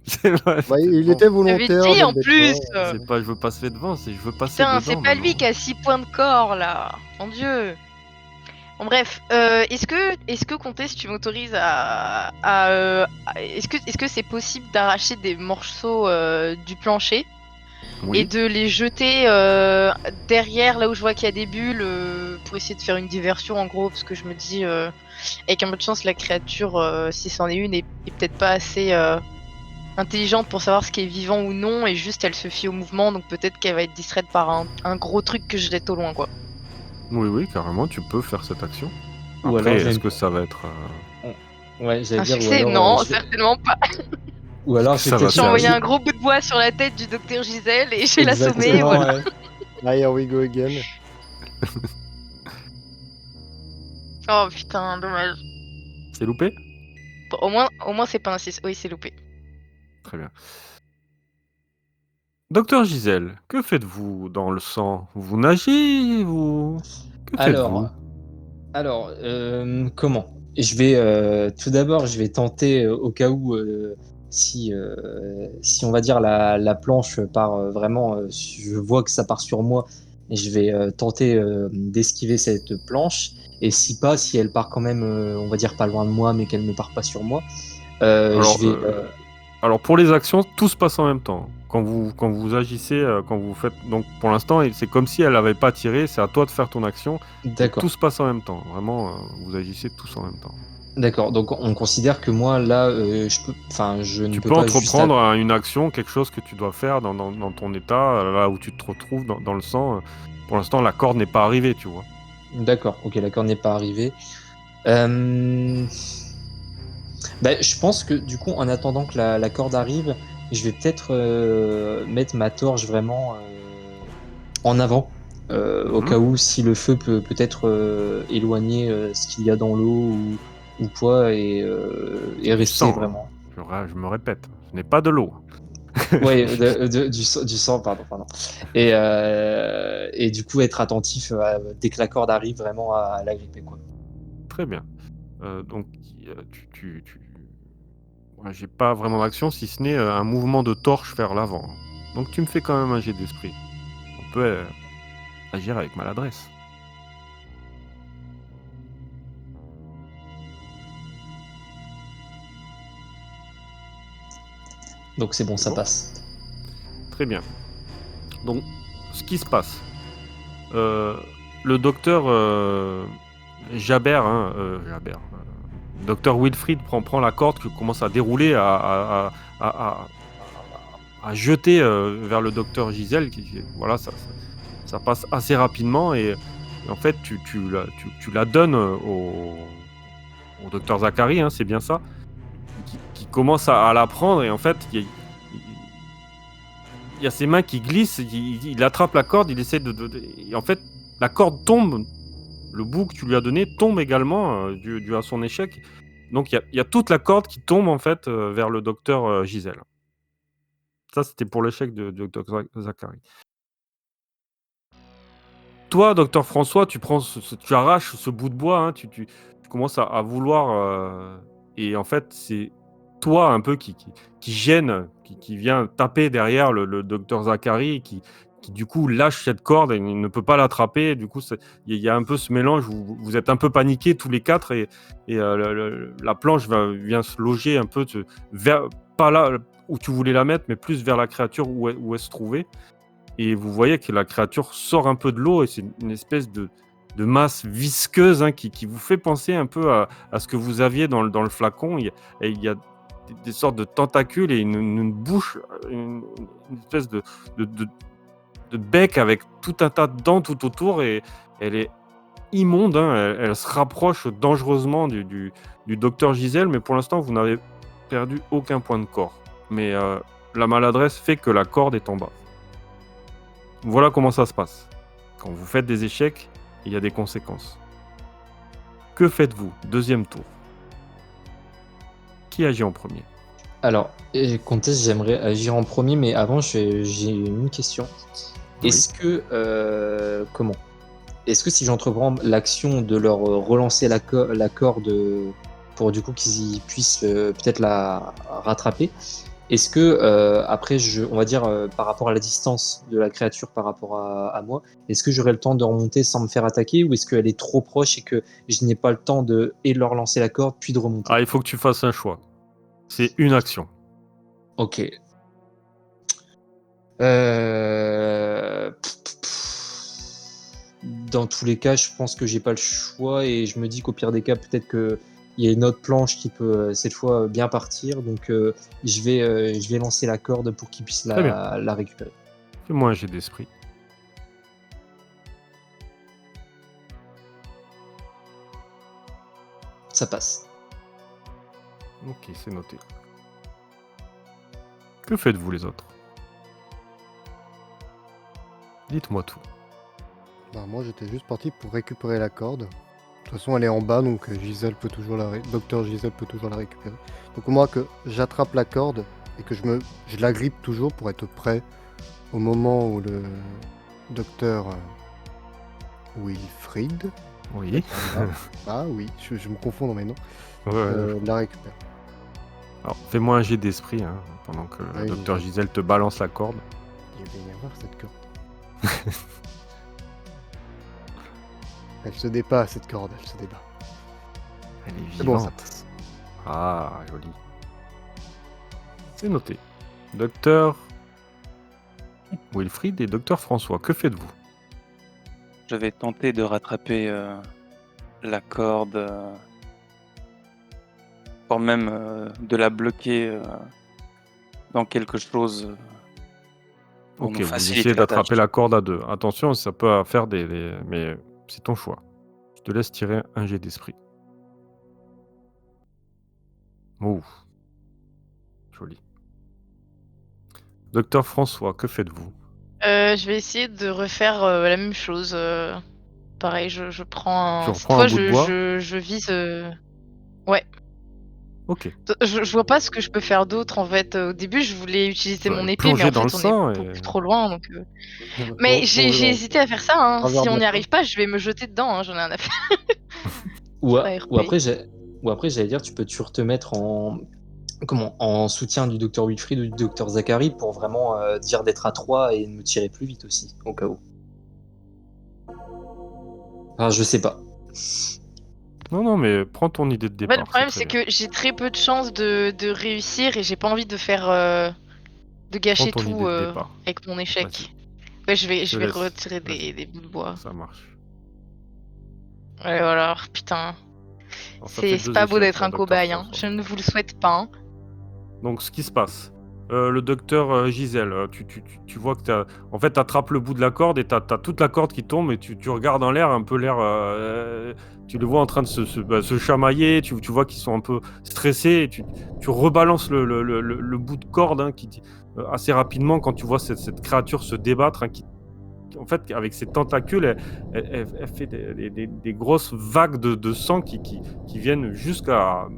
C'est vrai, Bah, il bon. était volontaire. J'avais dit, dès en le plus. départ. C'est pas je veux passer devant, c'est je veux passer Putain, dedans. c'est pas lui maintenant. qui a 6 points de corps là. Mon dieu. Bon bref, est-ce que Comtesse, tu m'autorises est-ce que c'est possible d'arracher des morceaux du plancher Oui. et de les jeter derrière là où je vois qu'il y a des bulles pour essayer de faire une diversion en gros, parce que je me dis avec un peu de chance la créature si c'en est une est peut-être pas assez intelligente pour savoir ce qui est vivant ou non, et juste elle se fie au mouvement, donc peut-être qu'elle va être distraite par un gros truc que je jette au loin quoi. Oui, carrément, tu peux faire cette action. Ou Après, alors, j'ai est-ce une- que ça va être Ouais, j'allais Un dire, ou succès? alors, Non, je vais- certainement pas. ou alors, Ça j'ai va peut-être J'ai faire envoyé vite. un gros bout de bois sur la tête du docteur Gisèle et j'ai l'assommé, Exactement, voilà. ouais. Ah, here we go again. Oh putain, dommage. C'est loupé? Bon, au moins c'est pas un 6. Oui, c'est loupé. Très bien. Docteur Gisèle, que faites-vous dans le sang? Vous nagez? Que faites-vous? Alors, comment? Je vais tout d'abord, je vais tenter au cas où si on va dire la planche part vraiment, je vois que ça part sur moi, et je vais tenter d'esquiver cette planche. Et si elle part quand même, on va dire pas loin de moi, mais qu'elle ne part pas sur moi, je vais. Alors pour les actions, tout se passe en même temps. Quand vous agissez, quand vous faites... Donc pour l'instant, c'est comme si elle n'avait pas tiré, c'est à toi de faire ton action. D'accord. Tout se passe en même temps. Vraiment, vous agissez tous en même temps. D'accord. Donc on considère que moi là, je ne Tu peux peux pas entreprendre une action, quelque chose que tu dois faire dans ton état, là où tu te retrouves dans le sang. Pour l'instant, la corde n'est pas arrivée, tu vois. D'accord, ok, la corde n'est pas arrivée. Euh, je pense que du coup, en attendant que la corde arrive, je vais peut-être mettre ma torche vraiment en avant, au cas où si le feu peut peut-être éloigner ce qu'il y a dans l'eau ou quoi, et Du rester sang, hein. vraiment. Je me répète, ce n'est pas de l'eau. Ouais, du sang, pardon. Et du coup, être attentif dès que la corde arrive, vraiment à la gripper, quoi. Très bien. Donc, moi, j'ai pas vraiment d'action, si ce n'est un mouvement de torche vers l'avant. Donc, tu me fais quand même un jet d'esprit. On peut agir avec maladresse. Donc c'est bon, C'est ça bon? passe. Très bien. Donc, ce qui se passe, le docteur Jabert, docteur Wilfried prend la corde qui commence à dérouler, à jeter vers le docteur Gisèle. Voilà, ça passe assez rapidement et en fait, tu la donnes au docteur Zachary, hein, c'est bien ça, qui commence à la prendre et en fait, il y a ses mains qui glissent, il attrape la corde, il essaie et en fait, la corde tombe, le bout que tu lui as donné tombe également dû à son échec. Donc il y a toute la corde qui tombe en fait vers le docteur Gisèle. Ça, c'était pour l'échec de docteur Zachary. Toi, docteur François, tu prends tu arraches ce bout de bois, hein, tu commences à vouloir et en fait, c'est toi un peu qui gêne, qui vient taper derrière le docteur Zachary, qui du coup lâche cette corde et il ne peut pas l'attraper. Du coup, il y a un peu ce mélange où vous êtes un peu paniqués tous les quatre et la planche vient se loger un peu pas là où tu voulais la mettre, mais plus vers la créature où elle se trouvait. Et vous voyez que la créature sort un peu de l'eau et c'est une espèce de masse visqueuse, hein, qui vous fait penser un peu à ce que vous aviez dans le flacon. Il y a des sortes de tentacules et une bouche, une espèce de, de- de bec avec tout un tas de dents tout autour et elle est immonde, hein. Elle se rapproche dangereusement du docteur Gisèle, mais pour l'instant, vous n'avez perdu aucun point de corps. Mais la maladresse fait que la corde est en bas. Voilà comment ça se passe. Quand vous faites des échecs, il y a des conséquences. Que faites-vous? Deuxième tour. Qui agit en premier? Alors, Comtesse, j'aimerais agir en premier, mais avant, j'ai une question. Oui. Est-ce que, comment? Est-ce que si j'entreprends l'action de leur relancer la corde pour du coup qu'ils puissent peut-être la rattraper, est-ce que après, on va dire par rapport à la distance de la créature par rapport à moi, est-ce que j'aurai le temps de remonter sans me faire attaquer ou est-ce qu'elle est trop proche et que je n'ai pas le temps de leur lancer la corde puis de remonter? Ah, il faut que tu fasses un choix. C'est une action. Ok. Dans tous les cas, je pense que j'ai pas le choix et je me dis qu'au pire des cas, peut-être que il y a une autre planche qui peut cette fois bien partir. Donc je vais lancer la corde pour qu'il puisse Très bien. la récupérer. Fais-moi un jet d'esprit. Ça passe. Ok, c'est noté. Que faites-vous les autres? Dites-moi tout. Bah, moi, j'étais juste parti pour récupérer la corde. De toute façon, elle est en bas, donc Gisèle peut toujours Docteur Gisèle peut toujours la récupérer. Donc moi, que j'attrape la corde et que je la grippe toujours pour être prêt au moment où le docteur Wilfried, Oui. ah oui, je me confonds dans mes noms, Ouais, la récupère. Alors, fais-moi un jet d'esprit, hein, pendant que Ah le oui, docteur je- Gisèle te balance la corde. Il va y avoir cette corde. Elle se débat, cette corde, elle se débat. Elle est C'est bon, ça vivante. passe. Ah, joli. C'est noté. Docteur Wilfried et docteur François, que faites-vous? Je vais tenter de rattraper la corde, voire même de la bloquer dans quelque chose pour Ok, nous vous faciliter essayez la tâche. d'attraper la corde à deux. Attention, ça peut faire mais c'est ton choix. te laisse tirer un jet d'esprit. Ouh. Joli. Docteur François, que faites-vous? Je vais essayer de refaire la même chose. Pareil, je prends Tu un. Cette reprends un fois, bout de bois? je vise. Ouais. Ok. Je vois pas ce que je peux faire d'autre en fait. Au début, je voulais utiliser Bah, mon épée, mais plonger en dans le fait, on est sang beaucoup et... trop loin. Donc, Mais j'ai Plongez dans hésité à faire ça. Hein. travers Si de on la n'y porte. arrive pas, je vais me jeter dedans. Hein. J'en ai rien à faire. Ou, a- ARP. ou après, j'allais dire, tu peux toujours te mettre en soutien du docteur Wilfried ou du docteur Zachary pour vraiment dire d'être à 3 et me tirer plus vite aussi, au cas où. Enfin, je sais pas. Non, mais prends ton idée de En fait, le départ, problème, très c'est bien. que j'ai très peu de chances de réussir et j'ai pas envie de faire. De Prends gâcher ton idée tout de départ. avec mon échec. Vas-y, Ouais, je je te vais laisse. retirer Vas-y, des bouts de bois. ça marche. Ouais, voilà, putain. Alors, ça fait C'est 2 pas beau échecs d'être pour un docteur cobaye, hein. François. Je ne vous le souhaite pas. Hein. Donc, ce qui se passe, le docteur Gisèle, tu vois que en fait, tu attrapes le bout de la corde et tu as toute la corde qui tombe et tu regardes en l'air, un peu l'air... tu les vois en train de se chamailler, tu vois qu'ils sont un peu stressés, et tu rebalances le bout de corde hein, assez rapidement quand tu vois cette créature se débattre, hein, en fait, avec ses tentacules, elle fait des grosses vagues de sang qui viennent jusqu'à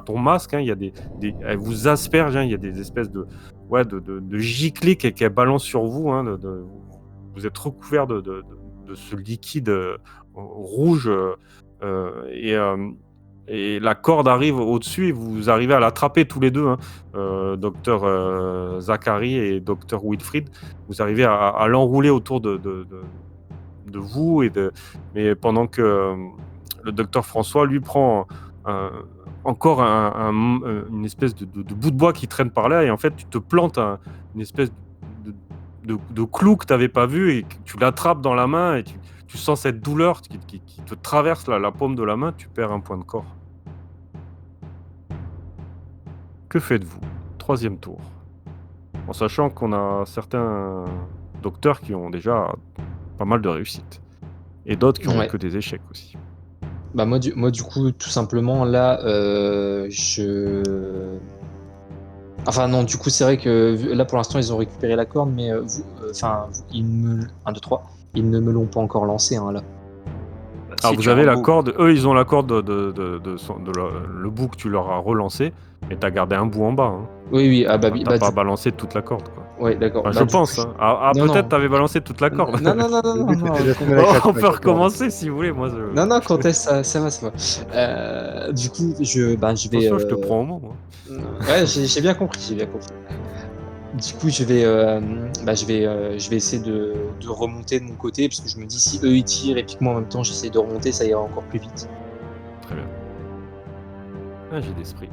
ton masque. Hein. Il y a elle vous asperge, hein. Il y a des espèces de giclées qu'elle balance sur vous. Hein, vous êtes recouvert de ce liquide rouge et la corde arrive au-dessus et vous arrivez à l'attraper tous les deux, hein. Docteur Zachary et docteur Wilfried, vous arrivez à l'enrouler autour de vous, mais pendant que le docteur François, lui, prend encore une espèce de bout de bois qui traîne par là, et en fait, tu te plantes une espèce de clou que tu n'avais pas vu, et que tu l'attrapes dans la main, et tu sens cette douleur qui te traverse la paume de la main, tu perds un point de corps. Que faites-vous? 3e tour. En sachant qu'on a certains docteurs qui ont déjà pas mal de réussites. Et d'autres qui ont Ouais. que des échecs aussi. Bah moi du coup, tout simplement, là, Enfin non, du coup, c'est vrai que là, pour l'instant, ils ont récupéré la corde, mais ils me... 1, 2, 3. Ils ne me l'ont pas encore lancé, hein, là. Alors Si, vous tu as avez un la bout. corde, eux ils ont la corde le bout que tu leur as relancé, et t'as gardé un bout en bas. Hein. Oui, ah bah Enfin, oui, t'as pas du... balancé toute la corde. Quoi. Ouais, d'accord. Enfin, Bah, je du pense. coup, Hein. Non, Peut-être non. t'avais balancé toute la corde. Non, Le but c'était de semer la Oh, carte on avec peut la corde. recommencer si vous voulez. Moi, Non, Quentin, ça va. Du coup, je vais... Attention, je te prends au mot. Moi. Ouais, j'ai bien compris, Du coup, je vais essayer de remonter de mon côté, parce que je me dis, si eux ils tirent et puis que moi en même temps j'essaie de remonter, ça ira encore plus vite. Très bien. Un jet d'esprit.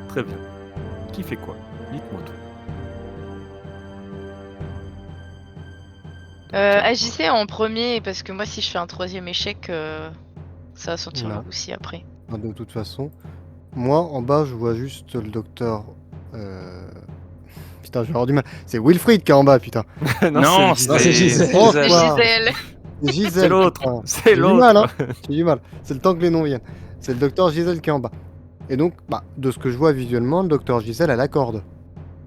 Très bien. Qui fait quoi? Dites-moi tout. Agissez en premier, parce que moi, si je fais un 3e échec, ça va sentir le Non. roussi après. De toute façon, moi en bas, je vois juste le docteur. Putain, je vais avoir du mal. C'est Wilfried qui est en bas, putain. Non, Gisèle. c'est Gisèle. Oh, C'est quoi. Gisèle. C'est Gisèle. C'est l'autre. putain. C'est J'ai du mal, hein. l'autre. J'ai du mal. C'est le temps que les noms viennent. C'est le docteur Gisèle qui est en bas. Et donc, de ce que je vois visuellement, le docteur Gisèle a la corde.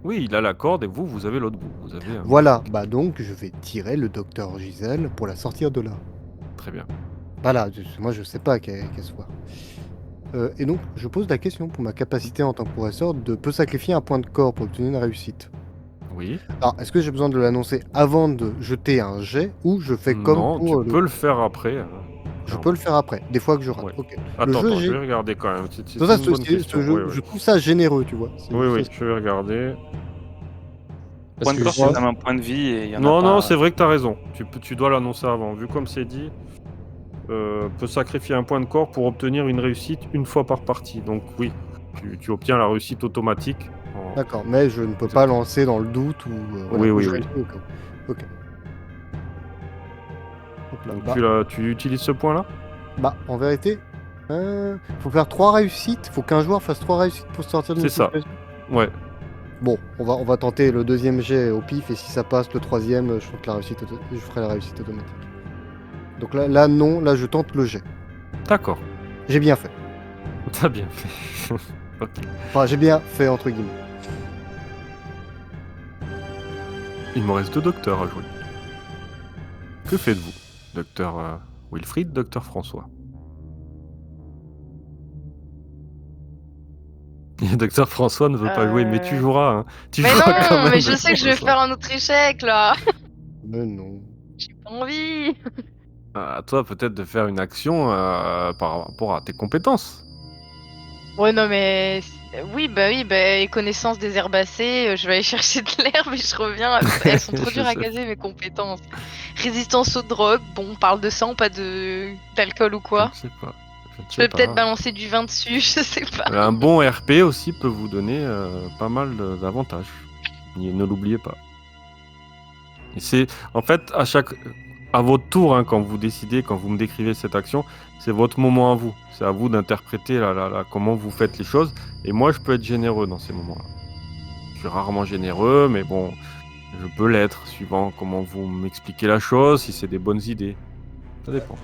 Oui, il a la corde et vous avez l'autre bout. Vous avez un... Voilà, donc je vais tirer le docteur Gisèle pour la sortir de là. Très bien. Voilà, moi je sais pas qu'elle soit. Et donc, je pose la question pour ma capacité en tant que professeur de peut sacrifier un point de corps pour obtenir une réussite. Oui. Alors, est-ce que j'ai besoin de l'annoncer avant de jeter un jet ou je fais comme Non, pour tu peux le faire après. Je peux le faire après, des fois que je rate. Ouais. Ok. Attends, jeu, je vais regarder quand même. C'est C'est pour ça, une bonne question. ce jeu, Ouais. je trouve ça généreux, tu vois. Oui, je vais regarder. Parce Point de que corps, je- c'est comme un point de vie et il y en a Non, pas. non, c'est vrai que t'as raison. Tu dois l'annoncer avant. Vu comme c'est dit, peut sacrifier un point de corps pour obtenir une réussite une fois par partie. Donc oui, tu obtiens la réussite automatique. D'accord, mais je ne peux pas lancer dans le doute ou. Oui, ou oui, je oui. réussis au cas où. Ok. Hop là, Donc tu utilises ce point-là? en vérité, faut faire 3 réussites. Faut qu'un joueur fasse 3 réussites pour sortir d'une C'est ça. situation. Ouais. Bon, on va tenter le deuxième jet au pif, et si ça passe, le troisième, je ferai la réussite automatique. Donc là non, là je tente le jet. D'accord. J'ai bien fait. T'as bien fait. Ok. Enfin, j'ai bien fait entre guillemets. Il me reste 2 docteurs à jouer. Que faites-vous, docteur Wilfried, docteur François? Et docteur François ne veut pas jouer, mais tu joueras, hein. Tu Mais joueras quand non, même, mais je sais docteur que je vais François. faire un autre échec là. Mais non. J'ai pas envie. À toi peut-être de faire une action par rapport à tes compétences. Ouais, non, mais oui, et connaissance des herbacées, je vais aller chercher de l'herbe et je reviens. Elles sont trop Je dures à sais. caser, mes compétences. Résistance aux drogues, bon, on parle de sang, pas d'alcool ou Je quoi. ne sais pas. Je ne Je sais vais peut-être pas. balancer du vin dessus, je sais pas. Un bon RP aussi peut vous donner pas mal d'avantages. Ne l'oubliez pas. Et c'est en fait à votre tour, hein, quand vous décidez, quand vous me décrivez cette action, c'est votre moment à vous. C'est à vous d'interpréter comment vous faites les choses. Et moi, je peux être généreux dans ces moments-là. Je suis rarement généreux, mais bon, je peux l'être suivant comment vous m'expliquez la chose, si c'est des bonnes idées. Ça dépend.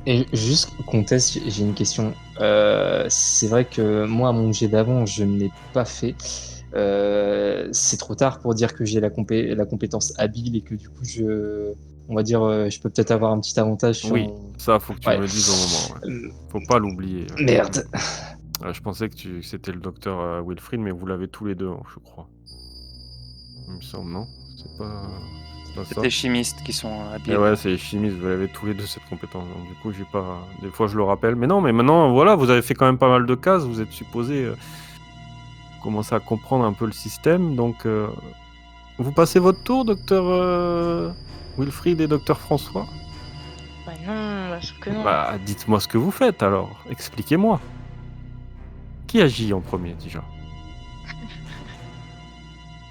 Et juste, Comtesse, j'ai une question. C'est vrai que moi, mon jet d'avant, je ne l'ai pas fait. C'est trop tard pour dire que j'ai la compétence habile et que du coup, on va dire, je peux peut-être avoir un petit avantage sur Oui, mon... ça, faut que tu Ouais. me le dises au moment. Ouais. Euh, Faut pas l'oublier. Ouais. Merde. Je pensais que c'était le docteur Wilfried, mais vous l'avez tous les deux, je crois. Il me semble, non? C'est pas C'est ça? les chimistes qui sont Et habiles. ouais, c'est les chimistes, vous l'avez tous les deux cette compétence. Donc, du coup, j'ai pas. Des fois, je le rappelle. Mais non, mais maintenant, voilà, vous avez fait quand même pas mal de cases. Vous êtes supposé commencer à comprendre un peu le système. Donc, vous passez votre tour, docteur Wilfried et docteur François? Bah non, bien sûr que non. Bah, dites-moi ce que vous faites alors. Expliquez-moi. Qui agit en premier déjà?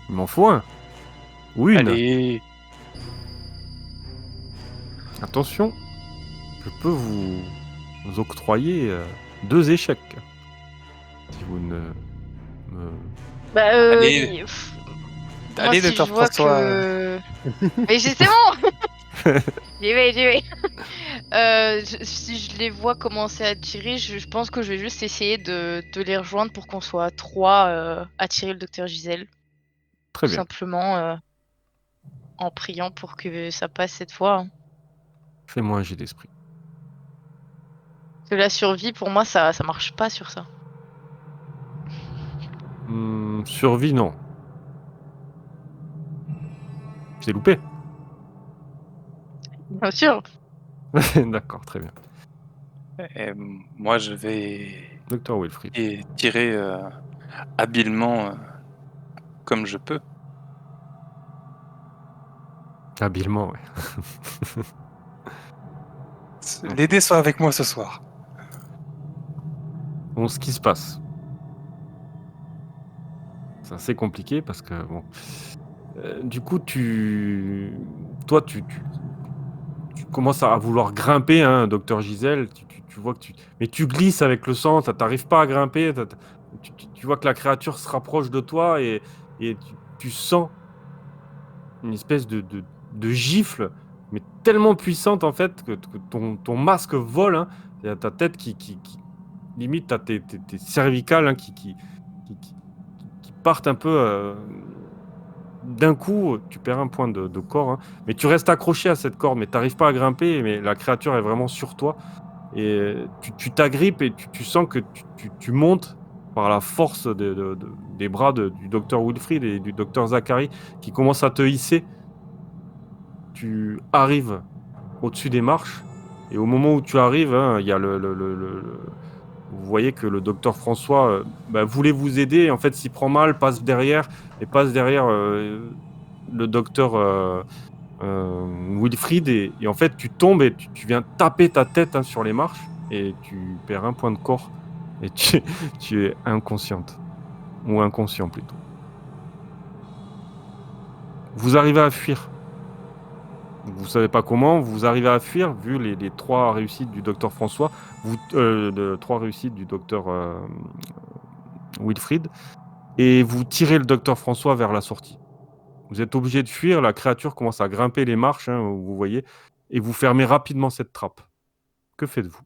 Il m'en faut un. Ou une. Allez, Attention, je peux vous octroyer 2 échecs. Si vous ne me... Bah, Allez. moi, allez, si docteur je vois François. que. Mais justement, j'y vais. Si je les vois commencer à tirer, je pense que je vais juste essayer de les rejoindre pour qu'on soit 3 à tirer le docteur Gisèle. Très Tout bien. simplement en priant pour que ça passe cette fois, hein. Fais-moi un jet d'esprit. Parce que la survie, pour moi, ça marche pas sur ça. Survie, non. C'est loupé. Bien sûr. D'accord, très bien. Et moi, je vais Docteur Wilfried. tirer habilement comme je peux. Habilement, ouais. Les dés sont avec moi ce soir. Bon, ce qui se passe. C'est assez compliqué parce que, bon... du coup, toi, tu commences à vouloir grimper, hein, docteur Gisèle. Tu vois que mais tu glisses avec le sang, t'arrives pas à grimper. Tu vois que la créature se rapproche de toi et tu sens une espèce de gifle, mais tellement puissante en fait que ton masque vole, hein. Il y a ta tête qui limite, t'as tes cervicales, hein, qui partent un peu. D'un coup, tu perds un point de corps, hein, mais tu restes accroché à cette corde, mais t'arrives pas à grimper, mais la créature est vraiment sur toi. Et tu t'agrippes et tu sens que tu montes par la force des bras du docteur Wilfried et du docteur Zachary qui commencent à te hisser. Tu arrives au-dessus des marches et au moment où tu arrives, hein, il y a vous voyez que le docteur François voulait vous aider, en fait s'il prend mal, passe derrière le docteur Wilfried et en fait tu tombes et tu viens taper ta tête, hein, sur les marches et tu perds un point de corps et tu es inconsciente ou inconscient plutôt. Vous arrivez à fuir. Vous savez pas comment, vous arrivez à fuir vu les 3 réussites du docteur François, 3 réussites du docteur Wilfried. et vous tirez le docteur François vers la sortie. Vous êtes obligé de fuir, la créature commence à grimper les marches, hein, vous voyez, et vous fermez rapidement cette trappe. Que faites-vous?